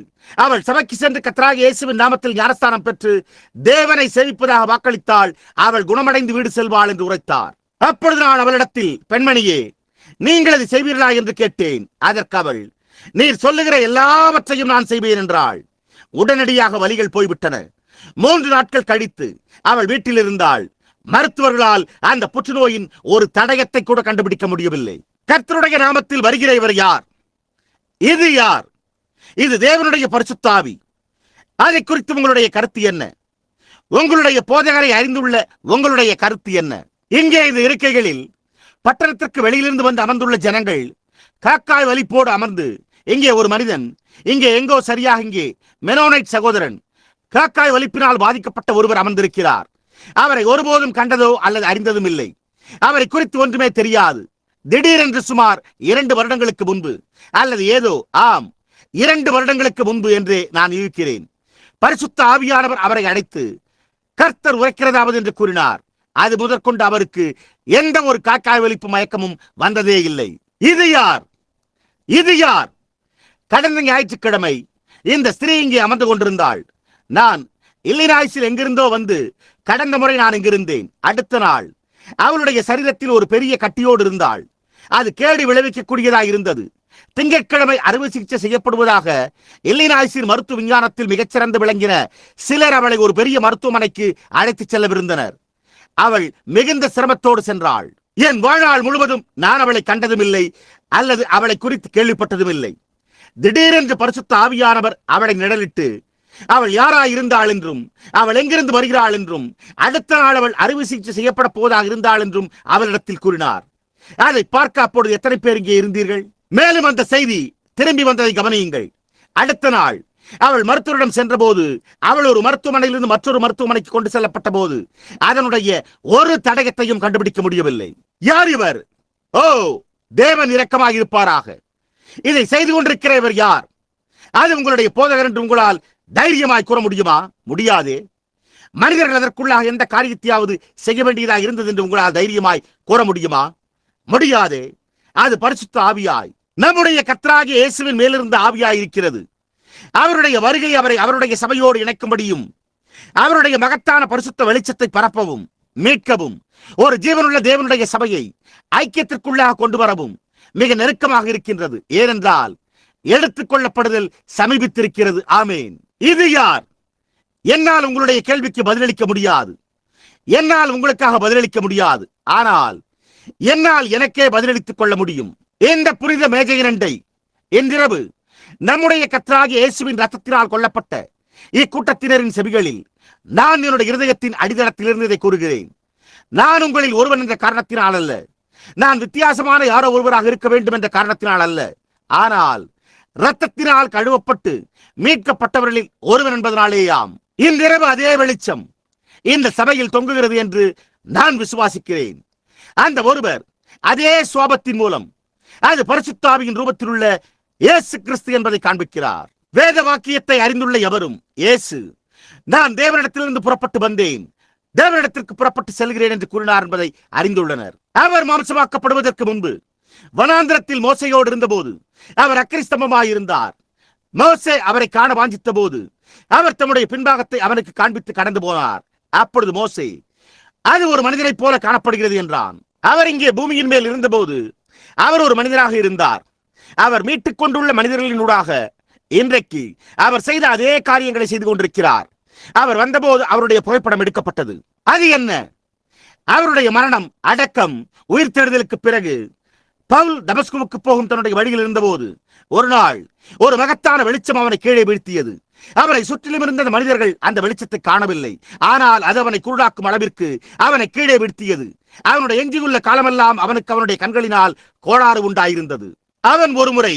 அவள் சபைக்கு சென்று கர்த்தராகிய இயேசுவின் நாமத்தில் ஞானஸ்தானம் பெற்று தேவனை சேவிப்பதாக வாக்களித்தாள். அவள் குணமடைந்து வீடு செல்வாள் என்று உரைத்தார். அப்பொழுது நான் அவளிடத்தில், பெண்மணியே, நீங்கள் அதை செய்வீர்களா என்று கேட்டேன். அதற்கு அவள், நீர் சொல்லுகிற எல்லாவற்றையும் நான் செய்வேன் என்றாள். உடனடியாக வலிகள் போய்விட்டன. 3 நாட்கள் கழித்து அவள் வீட்டில் இருந்தாள். மருத்துவர்களால் அந்த புற்றுநோயின் ஒரு தடயத்தை கூட கண்டுபிடிக்க முடியவில்லை. கர்த்தருடைய நாமத்தில் வருகிற இவர் யார்? இது யார்? இது தேவனுடைய பரிசுத்த ஆவி. அதை குறித்து உங்களுடைய கருத்து என்ன? உங்களுடைய போதகரை அறிந்துள்ள உங்களுடைய கருத்து என்ன? இங்கே இந்த இருக்கைகளில் பட்டணத்திற்கு வெளியிலிருந்து வந்து அமர்ந்துள்ள ஜனங்கள் காக்காய் வலிப்போடு அமர்ந்து, இங்கே ஒரு மனிதன், இங்கே எங்கோ சரியாக இங்கே மெனோனைட் சகோதரன், காக்காய் வலிப்பினால் பாதிக்கப்பட்ட ஒருவர் அமர்ந்திருக்கிறார். அவரை ஒருபோதும் கண்டதோ அல்லது அறிந்ததும் இல்லை. அவரை குறித்து ஒன்றுமே தெரியாது. திடீரென்று சுமார் 2 வருடங்களுக்கு முன்பு, அல்லது ஏதோ, ஆம், 2 வருடங்களுக்கு முன்பு என்றே நான் இருக்கிறேன், பரிசுத்த ஆவியானவர் அவரை அழைத்து கர்த்தர் உரைக்கிறதாவது என்று கூறினார். அது முதற்கொண்டு அவருக்கு எந்த ஒரு காக்காய் வலிப்பு மயக்கமும் வந்ததே இல்லை. இது யார்? இது யார்? கடந்த ஞாயிற்றுக்கிழமை இந்த ஸ்திரீ இங்கே அமர்ந்து கொண்டிருந்தாள். நான் இல்லினாய்ஸில் எங்கிருந்தோ வந்து கடந்த முறை நான் இங்கிருந்தேன். அடுத்த நாள் அவளுடைய சரீரத்தில் ஒரு பெரிய கட்டியோடு இருந்தாள். அது கேடு விளைவிக்கக்கூடியதாக இருந்தது. திங்கட்கிழமை அறுவை சிகிச்சை செய்யப்படுவதாக இல்லினாய்ஸின் மருத்துவ விஞ்ஞானத்தில் மிகச்சிறந்து விளங்கின சிலர் அவளை ஒரு பெரிய மருத்துவமனைக்கு அழைத்துச் செல்லவிருந்தனர். அவள் மிகுந்த சிரமத்தோடு சென்றாள். என் வாழ்நாள் முழுவதும் நான் அவளை கண்டதும் இல்லை, அல்லது அவளை குறித்து கேள்விப்பட்டதும் இல்லை. திடீரென்று பரிசுத்த ஆவியானவர் அவளை நிழலிட்டு, அவள் யாராய் இருந்தாள் என்றும், அவள் எங்கிருந்து வருகிறாள் என்றும், அடுத்த நாள் அவள் அறுவை சிகிச்சை செய்யப்பட போவதாக இருந்தாள் என்றும் அவளிடத்தில் கூறினார். அதை பார்க்க அப்பொழுது எத்தனை பேர் இங்கே இருந்தீர்கள்? மேலும் அந்த செய்தி திரும்பி வந்ததை கவனியுங்கள். அடுத்த நாள் அவள் மருத்துவரிடம் சென்றபோது, அவள் ஒரு மருத்துவமனையிலிருந்து மற்றொரு மருத்துவமனைக்கு கொண்டு செல்லப்பட்ட போது அதனுடைய ஒரு தடயத்தையும் கண்டுபிடிக்க முடியவில்லை. யார் இவர்? ஓ, தேவன் இரக்கமாக இருப்பாராக. இதை செய்து கொண்டிருக்கிற இவர் யார்? அது உங்களுடைய போதகர் என்று உங்களால் தைரியமாய் கூற முடியுமா? முடியாதே. மனிதர்கள் அதற்குள்ளாக எந்த காரியத்தையாவது செய்ய வேண்டியதாக இருந்தது என்று உங்களால் தைரியமாய் கூற முடியுமா? முடியாதே. அது பரிசுத்த ஆவியாய், நம்முடைய கர்த்தராகிய இயேசுவின் மேலிருந்த ஆவியாய் இருக்கிறது. அவருடைய வருகை அவரை அவருடைய சபையோடு இணைக்கும்படியும், அவருடைய மகத்தான பரிசுத்த வெளிச்சத்தை பரப்பவும், மீட்கவும், ஒரு ஜீவனுள்ள தேவனுடைய சபையை ஐக்கியத்திற்குள்ளாக கொண்டு வரவும் மிக நெருக்கமாக இருக்கின்றது. ஏனென்றால் எடுத்துக் கொள்ளப்படுதல் சமீபித்திருக்கிறது. ஆமேன். இது யார்? என்னால் உங்களுடைய கேள்விக்கு பதிலளிக்க முடியாது. என்னால் உங்களுக்காக பதிலளிக்க முடியாது. ஆனால் என்னால் எனக்கே பதிலளித்துக் கொள்ள முடியும். இந்த புனித மேஜையினண்டை இன்றிரவு நம்முடைய கர்த்தராகிய இயேசுவின் ரத்தத்தினால் கொல்லப்பட்ட இக்கூட்டத்தினரின் செவிகளில் நான் என்னுடைய இருதயத்தின் அடித்தளத்திலிருந்து இதை கூறுகிறேன். நான் உங்களில் ஒருவன் என்ற காரணத்தினால் அல்ல, நான் வித்தியாசமான யாரோ ஒருவராக இருக்க வேண்டும் என்ற காரணத்தினால் அல்ல, ஆனால் இரத்தத்தினால் கழுவப்பட்டு மீட்கப்பட்டவர்களில் ஒருவன் என்பதனாலேயாம். இன்றிரவு அதே வெளிச்சம் இந்த சபையில் தொங்குகிறது என்று நான் விசுவாசிக்கிறேன். அந்த ஒருவர் அதே சுவாபத்தின் மூலம், அது பரிசுத்த ஆவியின் ரூபத்தில் உள்ள இயேசு கிறிஸ்து என்பதை காண்பிக்கிறார். வேத வாக்கியத்தை அறிந்துள்ள எவரும், இயேசு, நான் தேவனிடத்திலிருந்து புறப்பட்டு வந்தேன், தேவனிடத்திற்கு புறப்பட்டு செல்கிறேன் என்று கூறினார் என்பதை அறிந்துள்ளனர். அவர் மாம்சமாக்கப்படுவதற்கு முன்பு வனாந்திரத்தில் மோசையோடு இருந்தபோது அவர் அக்கிரிஸ்தம்பமாயிருந்தார். மோசே அவரை காண வாஞ்சித்த போது அவர் தம்முடைய பின்பாகத்தை அவனுக்கு காண்பித்து கடந்து போனார். அப்பொழுது மோசே, அது ஒரு மனிதனைப் போல காணப்படுகிறது என்றான். அவர் இங்கே பூமியின் மேல் இருந்தபோது அவர் ஒரு மனிதராக இருந்தார். அவர் மீட்டுக் கொண்டுள்ள மனிதர்களினூடாக இன்றைக்கு அவர் செய்த அதே காரியங்களை செய்து கொண்டிருக்கிறார். அவர் வந்தபோது அவருடைய புகைப்படம் எடுக்கப்பட்டது. அது என்ன? அவருடைய மரணம், அடக்கம், உயிர்த்தெழுதலுக்கு பிறகு பவுல் தமஸ்குவுக்கு போகும் தன்னுடைய வழியில் இருந்தபோது ஒரு நாள் ஒரு மகத்தான வெளிச்சம் அவனை கீழே வீழ்த்தியது. அவரை சுற்றிலும் இருந்த மனிதர்கள் அந்த வெளிச்சத்தை காணவில்லை, ஆனால் அது அவனை குருடாக்கும் அளவிற்கு அவனை கீழே வீழ்த்தியது. அவனுடைய எஞ்சியுள்ள காலமெல்லாம் அவனுக்கு அவனுடைய கண்களினால் கோளாறு உண்டாயிருந்தது. அவன் ஒருமுறை,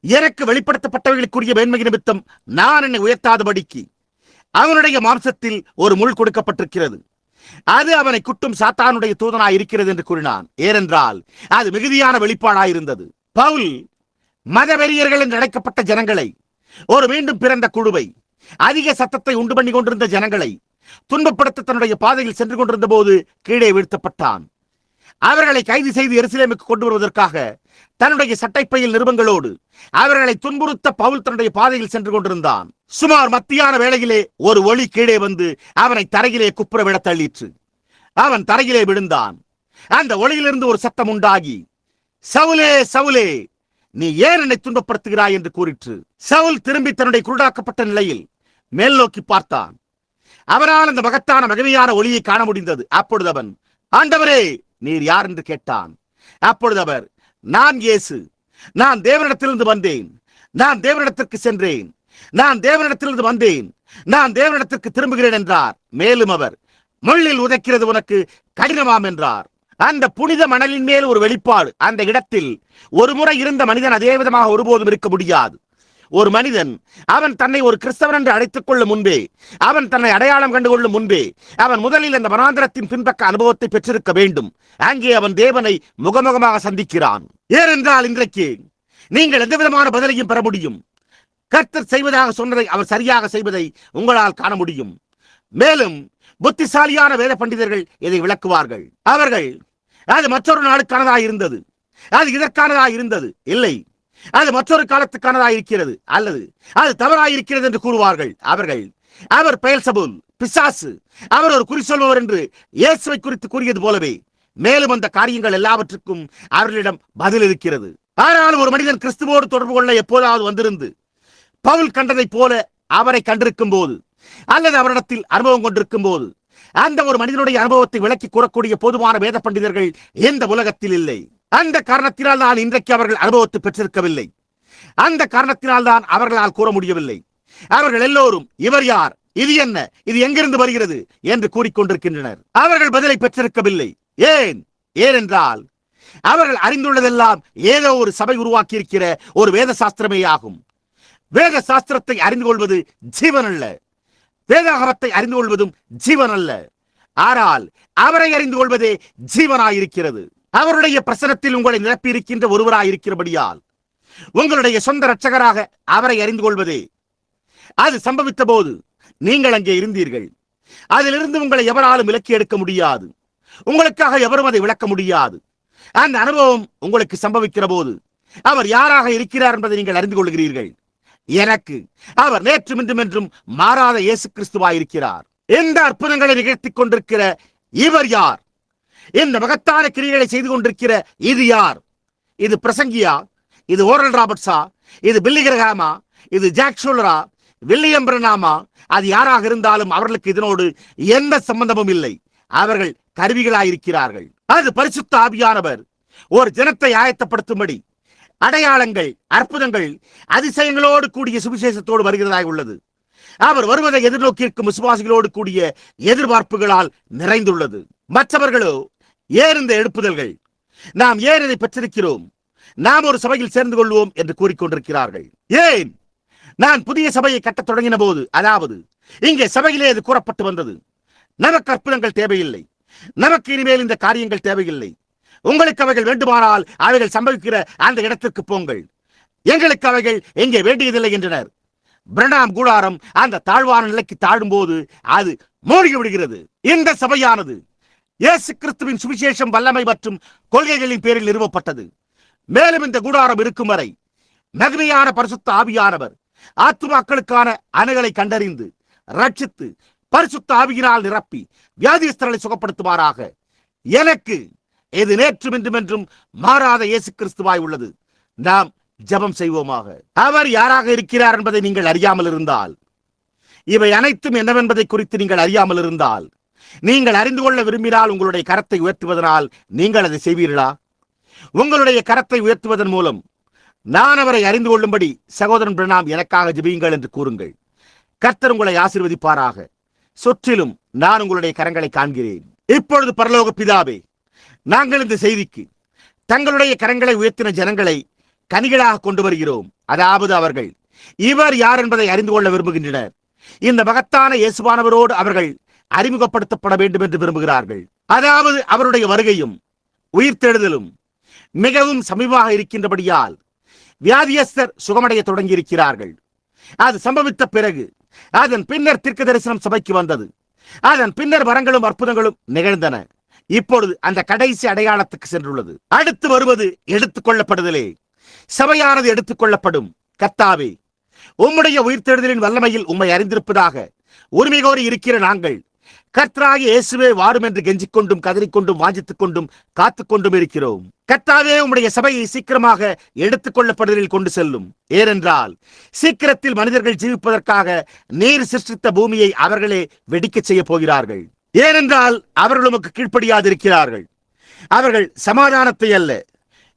எனக்கு வெளிப்படுத்தப்பட்டவர்களுக்குரிய மேன்மை நிமித்தம் நான் என்னை உயர்த்தாதபடிக்கு அவனுடைய மாம்சத்தில் ஒரு முள் கொடுக்கப்பட்டிருக்கிறது, அது அவனை குட்டும் சாத்தானுடைய தூதனாய் இருக்கிறது என்று கூறினான். ஏனென்றால் அது மிகுதியான வெளிப்பாடாயிருந்தது. பவுல் மதவெறியர்கள் என்று அழைக்கப்பட்ட ஜனங்களை, ஒரு மீண்டும் பிறந்த குழுவை, அதிக சத்தத்தை உண்டு பண்ணி கொண்டிருந்த ஜனங்களை துன்பப்படுத்த தன்னுடைய பாதையில் சென்று கொண்டிருந்த போது கீழே வீழ்த்தப்பட்டான். அவர்களை கைது செய்து எருசலேமுக்கு கொண்டு வருவதற்காக தன்னுடைய சட்டைப்பையில் நிருபங்களோடு அவர்களை துன்புறுத்த பவுல் தன்னுடைய பாதையில் சென்று கொண்டிருந்தான். சுமார் மத்தியான வேளையிலே ஒரு ஒளி கீழே வந்து அவனை தரையிலே குப்புற விட தள்ளிற்று. அவன் தரையிலே விழுந்தான். அந்த ஒளியிலிருந்து ஒரு சத்தம் உண்டாகி, சவுலே சவுலே, நீ ஏன் என்னை துன்பப்படுத்துகிறாய் என்று கூறிற்று. சவுல் திரும்பி தன்னுடைய குருடாக்கப்பட்ட நிலையில் மேல் நோக்கி பார்த்தான். அவனால் அந்த மகத்தான மகிமையான ஒளியை காண முடிந்தது. அப்பொழுது அவன், ஆண்டவரே, நீர் யார் என்று கேட்டான். அப்பொழுது அவர், நான் இயேசு, நான் தேவனிடத்திலிருந்து வந்தேன், நான் தேவனிடத்திற்கு சென்றேன், நான் தேவனிடத்திலிருந்து வந்தேன், நான் தேவனிடத்திற்கு திரும்புகிறேன் என்றார். மேலும் அவர், முள்ளில் உதைக்கிறது உனக்கு கடினமாம் என்றார். அந்த புனித மணலின் மேல் ஒரு வெளிப்பாடு. அந்த இடத்தில் ஒரு முறை இருந்த மனிதன் அதே விதமாக ஒருபோதும் இருக்க முடியாது. ஒரு மனிதன் அவன் தன்னை ஒரு கிறிஸ்தவன் என்று அழைத்துக் கொள்ளும் முன்பே, அவன் தன்னை அடையாளம் கண்டுகொள்ளும் முன்பே, அவன் முதலில் அந்த வனாந்திரத்தின் பின்பக்க அனுபவத்தை பெற்றிருக்க வேண்டும். அங்கே அவன் தேவனை முகமுகமாக சந்திக்கிறான். ஏனென்றால் இன்றைக்கு நீங்கள் எந்த விதமான பதிலையும் பெற முடியும். கர்த்தர் செய்வதாக சொன்னதை அவர் சரியாக செய்வதை உங்களால் காண முடியும். மேலும் புத்திசாலியான வேத பண்டிதர்கள் இதை விளக்குவார்கள். அவர்கள், அது மற்றொரு நாளுக்கானதாக இருந்தது, அது இதற்கானதாக இருந்தது, இல்லை, அது மற்றொரு காலத்துக்கானதாக இருக்கிறது, அல்லது அது தவறாயிருக்கிறது என்று கூறுவார்கள். அவர் பெயல்செபூல், பிசாசு, அவர் ஒரு குறி சொல்பவர் என்று இயேசுவை குறித்து கூறியது போலவே மேலும் அந்த காரியங்கள் எல்லாவற்றுக்கும் அவர்களிடம் பதில் இருக்கிறது. ஆனால் ஒரு மனிதன் கிறிஸ்துவோடு தொடர்பு கொள்ள எப்போதாவது வந்திருந்து பவுல் கண்டதை போல அவரை கண்டிருக்கும் போது, அல்லது அவரிடத்தில் அனுபவம் கொண்டிருக்கும் போது, அந்த ஒரு மனிதனுடைய அனுபவத்தை விளக்கி கூறக்கூடிய போதுமான வேத பண்டிதர்கள் இந்த உலகத்தில் இல்லை. அந்த காரணத்தினால் தான் இன்றைக்கு அவர்கள் அனுபவத்தை பெற்றிருக்கவில்லை. அந்த காரணத்தினால் தான் அவர்களால் கூற முடியவில்லை. அவர்கள் எல்லோரும், இவர் யார், இது என்ன, இது எங்கிருந்து வருகிறது என்று கூறிக்கொண்டிருக்கின்றனர். அவர்கள் பதிலை பெற்றிருக்கவில்லை. ஏனென்றால் அவர்கள் அறிந்துள்ளதெல்லாம் ஏதோ ஒரு சபை உருவாக்கி இருக்கிற ஒரு வேத சாஸ்திரமே ஆகும். வேத சாஸ்திரத்தை அறிந்து கொள்வது ஜீவன் அல்ல, வேதாகமத்தை அறிந்து கொள்வதும் ஜீவன் அல்ல. ஆனால் அவரை அறிந்து கொள்வதே ஜீவனாயிருக்கிறது. அவருடைய பிரசனத்தில் உங்களை நிரப்பி இருக்கின்ற ஒருவராயிருக்கிறபடியால் உங்களுடைய சொந்த இரட்சகராக அவரை அறிந்து கொள்வதே. அது சம்பவித்த போது நீங்கள் அங்கே இருந்தீர்கள். அதிலிருந்து உங்களை எவராலும் விலக்கி எடுக்க முடியாது. உங்களுக்காக எவரும் அதை விளக்க முடியாது. அந்த அனுபவம் உங்களுக்கு சம்பவிக்கிற போது அவர் யாராக இருக்கிறார் என்பதை நீங்கள் அறிந்து கொள்கிறீர்கள். எனக்கு அவர் நேற்றும் இன்றும் என்றும் மாறாத இயேசு கிறிஸ்துவாயிருக்கிறார். இந்த அற்புதங்களை நிகழ்த்திக் கொண்டிருக்கிற இவர் யார்? இந்த மகத்தான கிரியைகளை செய்து கொண்டிருக்கிற இது யார்? இது பிரசங்கியா? இது ஓரல் ராபர்ட்ஸா? இது பில்லி கிரஹாமா? இது ஜாக் ஷூலரா? வில்லியம் பிரணாமா? அது யாராக இருந்தாலும் அவர்களுக்கு இதனோடு எந்த சம்பந்தமும் இல்லை. அவர்கள் கருவிகளாயிருக்கிறார்கள். அது பரிசுத்த ஆவியானவர் ஒரு ஜனத்தை ஆயத்தப்படுத்தும்படி அடையாளங்கள், அற்புதங்கள், அதிசயங்களோடு கூடிய சுவிசேஷத்தோடு வருகிறதாக உள்ளது. அவர் வருவதை எதிர்நோக்கியிருக்கும் விசுவாசிகளோடு கூடிய எதிர்பார்ப்புகளால் நிறைந்துள்ளது. மற்றவர்களோ, ஏன் இந்த எழுப்புதல்கள், நாம் ஏன் இதை பெற்றிருக்கிறோம், நாம் ஒரு சபையில் சேர்ந்து கொள்வோம் என்று கூறிக்கொண்டிருக்கிறார்கள். ஏன் நான் புதிய சபையை கட்டத் தொடங்கின போது, அதாவது இங்கே சபையிலே அது கூறப்பட்டு வந்தது, நமக்கு அற்புதங்கள் தேவையில்லை, நமக்கு இனிமேல் இந்த காரியங்கள் தேவையில்லை, உங்களுக்கு அவைகள் வேண்டுமானால் அவைகள் சம்பவிக்கிற அந்த இடத்திற்கு போங்கள், எங்களுக்கு அவைகள் எங்கே வேண்டியதில்லை என்றனர். பிரணாம் கூடாரம் அந்த தாழ்வான நிலைக்கு தாழும் போது அது மூழ்கி விடுகிறது. இந்த சபையானது இயேசு கிறிஸ்துவின் சுவிசேஷம், வல்லமை மற்றும் கொள்கைகளின் பேரில் நிறுவப்பட்டது. மேலும் இந்த கூடாரம் இருக்கும் வரை மகிமையான பரிசுத்த ஆவியானவர் ஆத்துமாக்களுக்கான அணுகளை கண்டறிந்து ரட்சித்து பரிசுத்த ஆவியினால் நிரப்பி வியாதிஸ்தர்களை சுகப்படுத்துவாராக. எனக்கு இது நேற்றும் இன்றும் என்றும் மாறாத இயேசு கிறிஸ்துவாய் உள்ளது. நாம் ஜெபம் செய்வோமாக. அவர் யாராக இருக்கிறார் என்பதை நீங்கள் அறியாமல் இருந்தால், இவை அனைத்தும் என்னவென்பதை குறித்து நீங்கள் அறியாமல் இருந்தால், நீங்கள் அறிந்து கொள்ள விரும்பினால் உங்களுடைய கரத்தை உயர்த்துவதனால் நீங்கள் அதை செய்வீர்களா? உங்களுடைய கரத்தை உயர்த்துவதன் மூலம் நான் அவரை அறிந்து கொள்ளும்படி சகோதரன் பிரணாம் எனக்காக ஜெபியுங்கள் என்று கூறுங்கள். கர்த்தர் உங்களை ஆசீர்வதிப்பாராக. சுற்றிலும் நான் உங்களுடைய கரங்களை காண்கிறேன். இப்பொழுது பரலோக பிதாவே, நாங்கள் இந்த செய்திக்கு தங்களுடைய கரங்களை உயர்த்தின ஜனங்களை கனிகளாக கொண்டு வருகிறோம். அதாவது அவர்கள் இவர் யார் என்பதை அறிந்து கொள்ள விரும்புகின்றனர். இந்த மகத்தான இயேசுவானவரோடு அவர்கள் அறிமுகப்படுத்தப்பட வேண்டும் என்று விரும்புகிறார்கள். அதாவது அவருடைய வருகையும் உயிர்த்தெழுதலும் மிகவும் சமீபமாக இருக்கின்றபடியால் வியாதியஸ்தர் சுகமடைய தொடங்கி இருக்கிறார்கள். அது சம்பவித்த பிறகு அதன் பின்னர் தீர்க்க தரிசனம் சபைக்கு வந்தது. அதன் பின்னர் வரங்களும் அற்புதங்களும் நிகழ்ந்தன. இப்பொழுது அந்த கடைசி அடையாளத்துக்கு சென்றுள்ளது. அடுத்து வருவது எடுத்துக் கொள்ளப்படுதலே. சபையானது எடுத்துக் கொள்ளப்படும். கர்த்தாவே, உம்முடைய உயிர்த்தெழுதலின் வல்லமையில் உம்மை அறிந்திருப்பதாக உரிமை கோரி இருக்கிற நாங்கள் கர்த்தராகிய இயேசுவே வாரும் என்று கெஞ்சிக் கொண்டும் கதறிக்கொண்டும் வாஞ்சித்துக் கொண்டும் காத்துக் கொண்டும் இருக்கிறோம். கர்த்தாவே, உம்முடைய சபையை சீக்கிரமாக எடுத்துக் கொள்ளப்படுதலில் கொண்டு செல்லும். ஏனென்றால் சீக்கிரத்தில் மனிதர்கள் ஜீவிப்பதற்காக நீர் சிருஷ்டித்த பூமியை அவர்களே வெடிக்கச் செய்ய போகிறார்கள். ஏனென்றால் அவர்கள் உமக்கு கீழ்ப்படியாதிருக்கிறார்கள். அவர்கள் சமாதானத்தை அல்ல,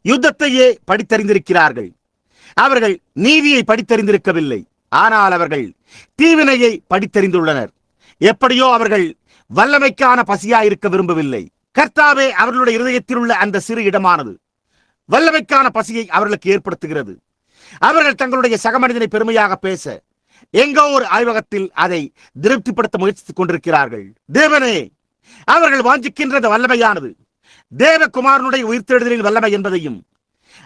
யுத்தத்தையே படித்தறிந்திருக்கிறார்கள். அவர்கள் நீதியை படித்தறிந்திருக்கவில்லை, ஆனால் அவர்கள் தீவினையை படித்தறிந்துள்ளனர். எப்படியோ அவர்கள் வல்லமைக்கான பசியாயிருக்க விரும்பவில்லை. கர்த்தாவே, அவர்களுடைய இருதயத்தில் உள்ள அந்த சிறு இடமானது வல்லமைக்கான பசியை அவர்களுக்கு ஏற்படுத்துகிறது. அவர்கள் தங்களுடைய சக மனிதனை பெருமையாக பேச எங்கோ ஒரு ஆய்வகத்தில் அதை திருப்திப்படுத்த முயற்சித்துக் கொண்டிருக்கிறார்கள். தேவனே, அவர்கள் வாஞ்சிக்கின்ற வல்லமையானது தேவகுமாரனுடைய உயிர்த்தெழுதலின் வல்லமை என்பதையும்,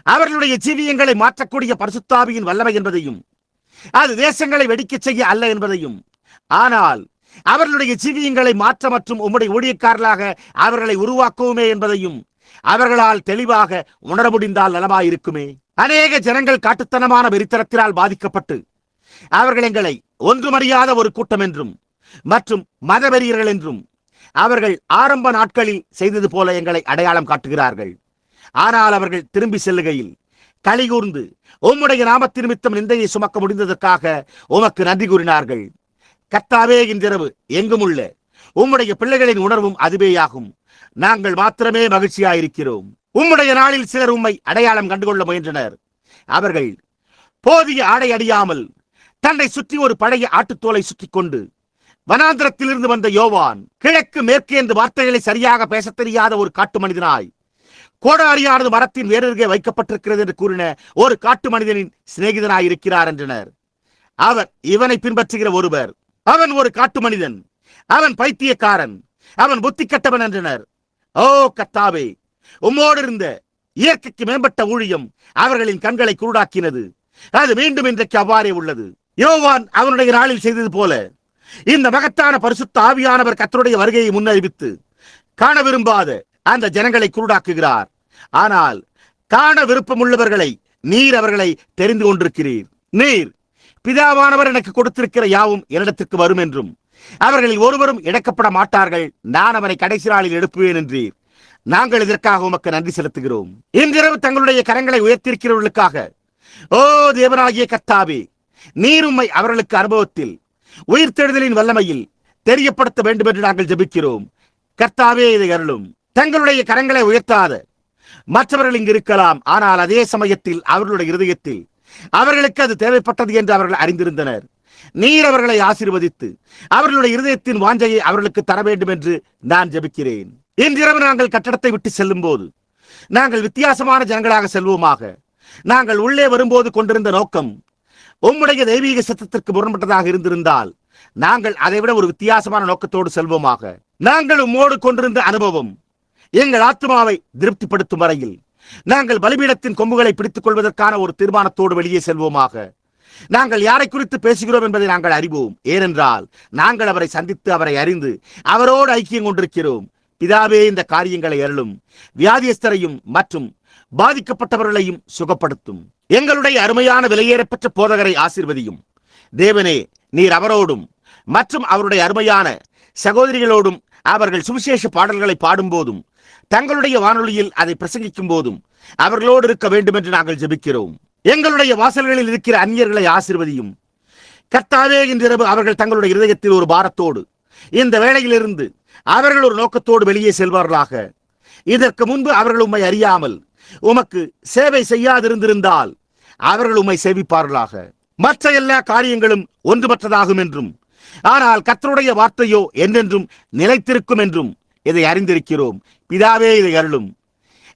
அவர்களுடைய ஜீவியங்களை மாற்றக்கூடிய பரிசுத்தாவியின் வல்லமை என்பதையும், அது தேசங்களை வெடிக்கச் செய்ய அல்ல என்பதையும், ஆனால் அவர்களுடைய ஜீவியங்களை மாற்ற மற்றும் உம்முடைய ஊழியக்காரர்களாக அவர்களை உருவாக்குவோமே என்பதையும் அவர்களால் தெளிவாக உணர முடிந்தால் நலமாயிருக்குமே. அநேக ஜனங்கள் காட்டுத்தனமான வெறித்தனத்தினால் பாதிக்கப்பட்டு அவர்கள் எங்களை ஒன்றுமறியாத ஒரு கூட்டம் என்றும் மற்றும் மதவெறியர்கள் என்றும் அவர்கள் ஆரம்ப நாட்களில் செய்தது போல எங்களை அடையாளம் காட்டுகிறார்கள். ஆனால் அவர்கள் திரும்பி செல்லுகையில் கலிகூர்ந்து உம்முடைய நாமத்தின் நிமித்தம் நிந்தையை சுமக்க முடிந்ததற்காக உமக்கு நன்றி கூறினார்கள். கர்த்தாவே, இன்றிரவு எங்கும் உள்ள உம்முடைய பிள்ளைகளின் உணர்வும் அதுவேயாகும். நாங்கள் மாத்திரமே மகிழ்ச்சியாயிருக்கிறோம். உம்முடைய நாளில் சிலர் உம்மை அடையாளம் கண்டுகொள்ள முயன்றனர். அவர்கள் போதிய ஆடை அடியாமல் தன்னை சுற்றி ஒரு பழைய ஆட்டுத்தோலை சுற்றி கொண்டு, வனாந்திரத்திலிருந்து வந்த யோவான், கிழக்கு மேற்கு என்று வார்த்தைகளை சரியாக பேசத் தெரியாத ஒரு காட்டு மனிதனாய், கோடாரியானது மரத்தின் வேறருகே வைக்கப்பட்டிருக்கிறது என்று கூறின ஒரு காட்டு மனிதனின் சிநேகிதனாய் இருக்கிறார் என்றனர். அவர் இவனை பின்பற்றுகிற ஒருவர், அவன் ஒரு காட்டு மனிதன், அவன் பைத்தியக்காரன், அவன் புத்தி கட்டவன் என்றனர். ஓ கர்த்தாவே, உம்மோடு இருந்த இயற்கைக்கு மேம்பட்ட ஊழியம் அவர்களின் கண்களை குருடாக்கினது. அது மீண்டும் இன்றைக்கு அவ்வாறே உள்ளது. யோவான் அவனுடைய நாளில் செய்தது போல இந்த மகத்தான பரிசுத்த ஆவியானவர் கர்த்தருடைய வருகையை முன்னறிவித்து காண விரும்பாத அந்த ஜனங்களை குருடாக்குகிறார். ஆனால் காண விருப்பம் உள்ளவர்களை நீர் அவர்களை தெரிந்து கொண்டிருக்கிறீர். நீர், பிதாவானவர் எனக்கு கொடுத்திருக்கிற யாவும் என்னிடத்திற்கு வரும் என்றும் அவர்களில் ஒருவரும் இழக்கப்பட மாட்டார்கள், நான் அவனை கடைசி நாளில் எழுப்புவேன் என்றீர். நாங்கள் இதற்காக உமக்கு நன்றி செலுத்துகிறோம். இன்றிரவு தங்களுடைய கரங்களை உயர்த்தியிருக்கிறவர்களுக்காக ஓ தேவனாகிய கர்த்தாவே, நீர் உம்மை அவர்களுக்கு அனுபவத்தில் உயிர்த்தெழுதலின் வல்லமையில் தெரியப்படுத்த வேண்டும் என்று நாங்கள் ஜெபிக்கிறோம். கர்த்தாவே, இதை அருளும். தங்களுடைய கரங்களை உயர்த்தாத மற்றவர்கள் இங்கு இருக்கலாம், ஆனால் அதே சமயத்தில் அவர்களுடைய இருதயத்தில் அவர்களுக்கு அது தேவைப்பட்டது என்று அவர்கள் அறிந்திருந்தனர். நீர் அவர்களை ஆசீர்வதித்து அவர்களுடைய இருதயத்தின் வாஞ்சையை அவர்களுக்கு தர வேண்டும் என்று நான் ஜெபிக்கிறேன். இன்றிரவு நாங்கள் கட்டடத்தை விட்டு செல்லும் போது நாங்கள் வித்தியாசமான ஜனங்களாக செல்வோமாக. நாங்கள் உள்ளே வரும்போது கொண்டிருந்த நோக்கம் உம்முடைய தெய்வீக சத்தத்திற்கு முரண்பட்டதாக இருந்திருந்தால் நாங்கள் அதைவிட ஒரு வித்தியாசமான நோக்கத்தோடு செல்வோமாக. நாங்கள் உம்மோடு கொண்டிருந்த அனுபவம் எங்கள் ஆத்மாவை திருப்திப்படுத்தும் வரையில் நாங்கள் பலிபீடத்தின் கொம்புகளை பிடித்துக் கொள்வதற்கான ஒரு தீர்மானத்தோடு வெளியே செல்வோமாக. நாங்கள் யாரை குறித்து பேசுகிறோம் என்பதை நாங்கள் அறிவோம். ஏனென்றால் நாங்கள் அவரை சந்தித்து அவரை அறிந்து அவரோடு ஐக்கியம் கொண்டிருக்கிறோம். பிதாவே, இந்த காரியங்களை அருளும். வியாதியஸ்தரையும் மற்றும் பாதிக்கப்பட்டவர்களையும் சுகப்படுத்தும். எங்களுடைய அருமையான விலையேறப்பெற்ற போதகரை ஆசீர்வதியும். தேவனே, நீர் அவரோடும் மற்றும் அவருடைய அருமையான சகோதரிகளோடும் அவர்கள் சுவிசேஷ பாடல்களை பாடும்போதும் தங்களுடைய வானொலியில் அதை பிரசங்கிக்கும் போதும் அவர்களோடு இருக்க வேண்டும் என்று நாங்கள் ஜெபிக்கிறோம். எங்களுடைய வாசல்களில் இருக்கிற அந்நியர்களை ஆசீர்வதியும். கர்த்தாவே, இன்றிரவு அவர்கள் தங்களுடைய இருதயத்தில் ஒரு பாரத்தோடு இந்த வேளையிலிருந்து அவர்கள் ஒரு நோக்கத்தோடு வெளியே செல்வார்களாக. இதற்கு முன்பு அவர்கள் உம்மை அறியாமல் உமக்கு சேவை செய்யாதிருந்திருந்தால் அவர்கள் உம்மை சேவிப்பார்களாக. மற்ற எல்லா காரியங்களும் ஒன்றுமற்றதாகும் என்றும், ஆனால் கர்த்தருடைய வார்த்தையோ என்றென்றும் நிலைத்திருக்கும் என்றும் இதை அறிந்திருக்கிறோம். பிதாவே, இதை அருளும்.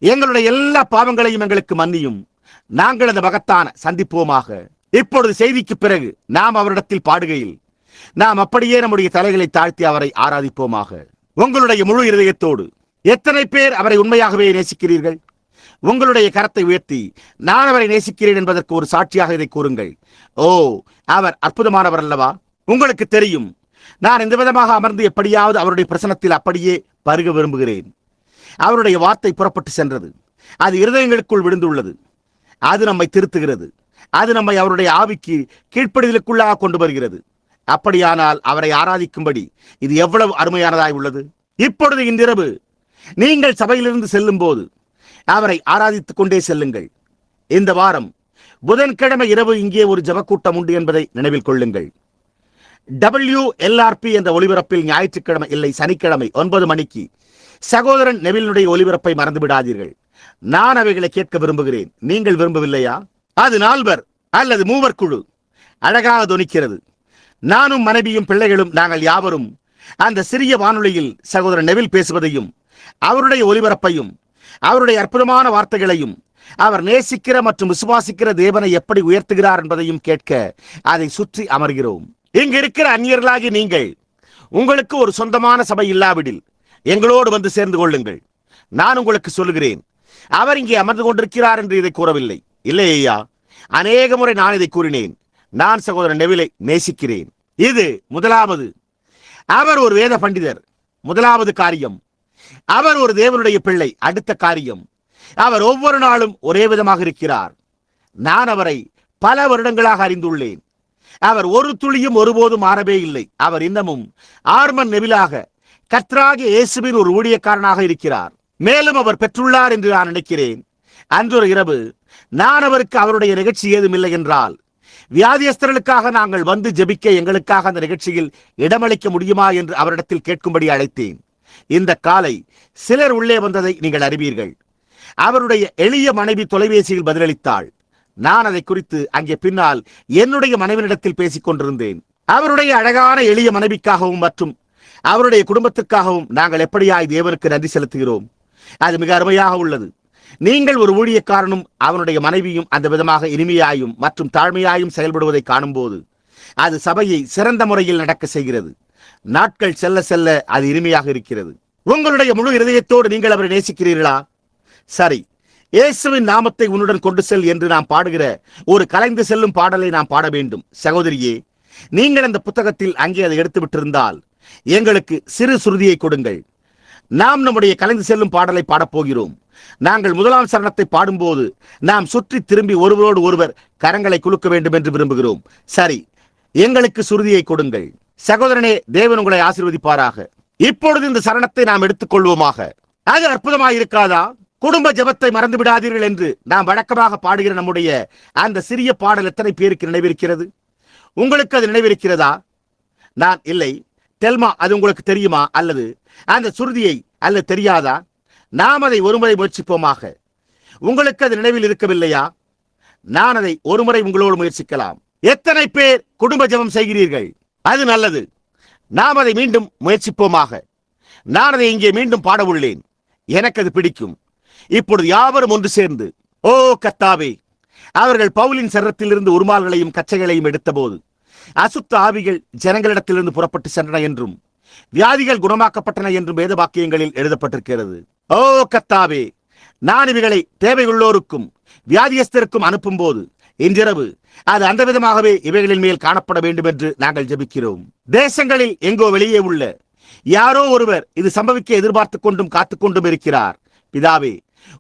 எங்களுடைய எல்லா பாவங்களையும் எங்களுக்கு மன்னியும். நாங்கள் அந்த மகத்தான சந்திப்போமாக. இப்பொழுது செய்திக்கு பிறகு நாம் அவரிடத்தில் பாடுகையில் நாம் அப்படியே நம்முடைய தலைகளை தாழ்த்தி அவரை ஆராதிப்போமாக. உங்களுடைய முழு இருதயத்தோடு எத்தனை பேர் அவரை உண்மையாகவே நேசிக்கிறீர்கள்? உங்களுடைய கரத்தை உயர்த்தி நான் அவரை நேசிக்கிறேன் என்பதற்கு ஒரு சாட்சியாக இதை கூறுங்கள். ஓ, அவர் அற்புதமானவர் அல்லவா? உங்களுக்கு தெரியும், நான் இந்த விதமாக அமர்ந்து எப்படியாவது அவருடைய பிரசனத்தில் அப்படியே பருக விரும்புகிறேன். அவருடைய வார்த்தை புறப்பட்டு சென்றது. அது இருதயங்களுக்குள் விழுந்துள்ளது. அது நம்மை திருத்துகிறது. அது நம்மை அவருடைய ஆவிக்கு கீழ்ப்படிதலுக்குள்ளாக கொண்டு வருகிறது. அப்படியானால் அவரை ஆராதிக்கும்படி இது எவ்வளவு அருமையானதாய் உள்ளது. இப்பொழுது இன்றிரவு நீங்கள் சபையிலிருந்து செல்லும் போது அவரை ஆராதித்துக் கொண்டே செல்லுங்கள். இந்த வாரம் புதன்கிழமை இரவு இங்கே ஒரு ஜெபக்கூட்டம் உண்டு என்பதை நினைவில் கொள்ளுங்கள். WLRP என்ற ஒலிபரப்பில் ஞாயிற்றுக்கிழமை இல்லை, சனிக்கிழமை 9 மணிக்கு சகோதரன் நெவிலுடைய ஒலிபரப்பை மறந்து விடாதீர்கள். நான் அவைகளை கேட்க விரும்புகிறேன். நீங்கள் விரும்பவில்லையா? அது 4 அல்லது 3 குழு. அழகாக தொனிக்கிறது. நானும் மனைவியும் பிள்ளைகளும் நாங்கள் யாவரும் அந்த சிறிய வானொலியில் சகோதரன் நெவில் பேசுவதையும் அவருடைய ஒலிபரப்பையும் அவருடைய அற்புதமான வார்த்தைகளையும் அவர் நேசிக்கிற மற்றும் விசுவாசிக்கிற தேவனை எப்படி உயர்த்துகிறார் என்பதையும் கேட்க அதை சுற்றி அமர்கிறோம். இங்கு இருக்கிற அந்நியர்களாகி நீங்கள் உங்களுக்கு ஒரு சொந்தமான சபை இல்லாவிடில் எங்களோடு வந்து சேர்ந்து கொள்ளுங்கள். நான் உங்களுக்கு சொல்லுகிறேன், அவர் இங்கே அமர்ந்து கொண்டிருக்கிறார் என்று இதை கூறவில்லை. இல்லை ஐயா, அநேக முறை நான் இதை கூறினேன். நான் சகோதரன் நெவிலை நேசிக்கிறேன். இது முதலாவது. அவர் ஒரு வேத பண்டிதர். முதலாவது காரியம். அவர் ஒரு தேவனுடைய பிள்ளை. அடுத்த காரியம், அவர் ஒவ்வொரு நாளும் ஒரே விதமாக இருக்கிறார். நான் அவரை பல வருடங்களாக அறிந்துள்ளேன். அவர் ஒரு துளியும் ஒருபோதும் மாறவே இல்லை. அவர் இன்னமும் ஆர்மன் நெவிலாக கர்த்தராகிய இயேசுவின் ஒரு ஊழியக்காரனாக இருக்கிறார். மேலும் அவர் பெற்றுள்ளார் என்று நான் நினைக்கிறேன். அன்றொரு இரவு நான் அவருக்கு அவருடைய நிகழ்ச்சி ஏதும் இல்லை என்றால் வியாதியஸ்தர்களுக்காக நாங்கள் வந்து ஜெபிக்க எங்களுக்காக அந்த நிகழ்ச்சியில் இடமளிக்க முடியுமா என்று அவரிடத்தில் கேட்கும்படி அழைத்தேன். இந்த காலை சிலர் உள்ளே வந்ததை நீங்கள் அறிவீர்கள். அவருடைய எளிய மனைவி தொலைபேசியில் பதிலளித்தாள். நான் அதை குறித்து அங்கே பின்னால் என்னுடைய மனைவியிடத்தில் பேசிக் கொண்டிருந்தேன். அவருடைய அழகான எளிய மனைவிக்காகவும் மற்றும் அவருடைய குடும்பத்திற்காகவும் நாங்கள் எப்படியாய் தேவனுக்கு நன்றி செலுத்துகிறோம். அது மிக அருமையாக உள்ளது. நீங்கள் ஒரு ஊழியக்காரனும் அவனுடைய மனைவியும் அந்த விதமாக இனிமையாயும் மற்றும் தாழ்மையாயும் செயல்படுவதை காணும்போது அது சபையை சிறந்த முறையில் நடக்க செய்கிறது. நாட்கள் செல்ல செல்ல அது இனிமையாக இருக்கிறது. உங்களுடைய முழு இருதயத்தோடு நீங்கள் அவரை நேசிக்கிறீர்களா? சரி, இயேசுவின் நாமத்தை உன்னுடன் கொண்டு செல் என்று நாம் பாடுகிற ஒரு கலைந்து செல்லும் பாடலை நாம் பாட வேண்டும். சகோதரியே, நீங்கள் அந்த புத்தகத்தில் அங்கே அதை எடுத்து விட்டிருந்தால் எங்களுக்கு சிறு சுருதியை கொடுங்கள். நாம் நம்முடைய கலைந்து செல்லும் பாடலை பாடப்போகிறோம். நாங்கள் முதலாம் சரணத்தை பாடும்போது நாம் சுற்றி திரும்பி ஒருவரோடு ஒருவர் கரங்களை குலுக்க வேண்டும் என்று விரும்புகிறோம். சரி, எங்களுக்கு சுருதியை கொடுங்கள். சகோதரனே, தேவன் உங்களை ஆசீர்வதிப்பாராக. இப்பொழுது இந்த சரணத்தை நாம் எடுத்துக் கொள்வோமாக. அது அற்புதமாக இருக்காதா? குடும்ப ஜெபத்தை மறந்து விடாதீர்கள் என்று நாம் வழக்கமாக பாடுகிற நம்முடைய அந்த சிறிய பாடல் எத்தனை பேருக்கு நினைவிருக்கிறது? உங்களுக்கு அது நினைவிருக்கிறதா? நான் இல்லை. தெல்மா, அது உங்களுக்கு தெரியுமா? அல்லது அந்த சுருதியை அல்லது தெரியாதா? நாம் அதை ஒருமுறை முயற்சிப்போமாக. உங்களுக்கு அது நினைவில் இருக்கவில்லையா? நான் அதை ஒருமுறை உங்களோடு முயற்சிக்கலாம். எத்தனை பேர் குடும்ப ஜெபம் செய்கிறீர்கள்? அது நல்லது. நாம் அதை மீண்டும் முயற்சிப்போமாக. நான் அதை இங்கே மீண்டும் பாட உள்ளேன். எனக்கு அது பிடிக்கும். இப்பொழுது யாவரும் ஒன்று சேர்ந்து, ஓ கர்த்தாவே, அவர்கள் பவுலின் சரத்திலிருந்து உருமால்களையும் கச்சைகளையும் எடுத்தபோது அசுத்த ஆவிகள் ஜனங்களிடத்திலிருந்து புறப்பட்டு சென்றன என்றும் வியாதிகள் குணமாக்கப்பட்டன என்றும் வேத வாக்கியங்களில் எழுதப்பட்டிருக்கிறது. ஓ கர்த்தாவே, நான் இவைகளை தேவையுள்ளோருக்கும் வியாதியஸ்தருக்கும் அனுப்பும் போது இன்றிரவு அது அந்த விதமாகவே இவைகளின் மேல் காணப்பட வேண்டும் என்று நாங்கள் ஜெபிக்கிறோம். தேசங்களில் எங்கோ வெளியே உள்ள யாரோ ஒருவர் இது சம்பவிக்க எதிர்பார்த்துக் கொண்டும் காத்துக்கொண்டும் இருக்கிறார். பிதாவே,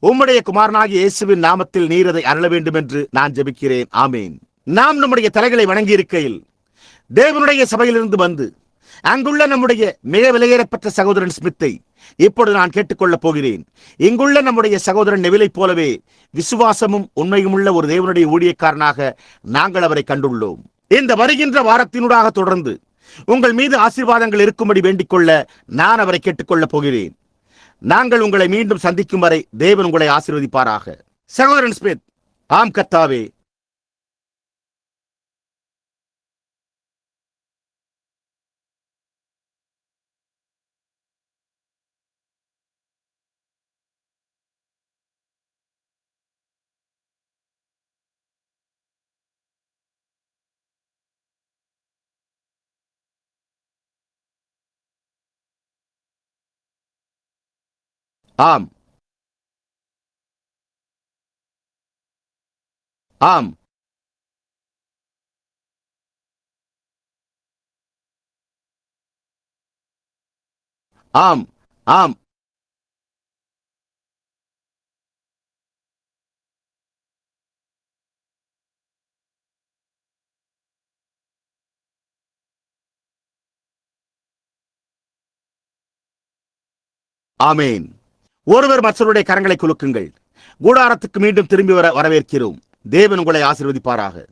உம்முடைய குமாரனாகிய இயேசுவின் நாமத்தில் நீர் அதை அருள வேண்டும் என்று நான் ஜெபிக்கிறேன். ஆமேன். நாம் நம்முடைய தலைகளை வணங்கி இருக்கையில் தேவனுடைய சபையிலிருந்து வந்து அங்குள்ள நம்முடைய மிக விலையேறப்பட்ட சகோதரன் ஸ்மித்தை இப்பொழுது நான் கேட்டுக்கொள்ளப் போகிறேன். இங்குள்ள நம்முடைய சகோதரன் நெவிலை போலவே விசுவாசமும் உண்மையும் உள்ள ஒரு தேவனுடைய ஊழியக்காரனாக நாங்கள் அவரை கண்டுள்ளோம். இந்த வருகின்ற வாரத்தினூடாக தொடர்ந்து உங்கள் மீது ஆசீர்வாதங்கள் இருக்கும்படி வேண்டிக் கொள்ள நான் அவரை கேட்டுக்கொள்ளப் போகிறேன். நாங்கள் உங்களை மீண்டும் சந்திக்கும் வரை தேவன் உங்களை ஆசீர்வதிப்பாராக. சகோதரன் ஸ்மித்: ஆம் கர்த்தாவே. ஆம், ஆம், ஆம், ஆம், ஆமேன். ஒருவர் மற்றவருடைய கரங்களை குலுக்குங்கள். கூடாரத்துக்கு மீண்டும் திரும்பி வரவேற்கிறோம். தேவன் உங்களை ஆசீர்வதிப்பாராக.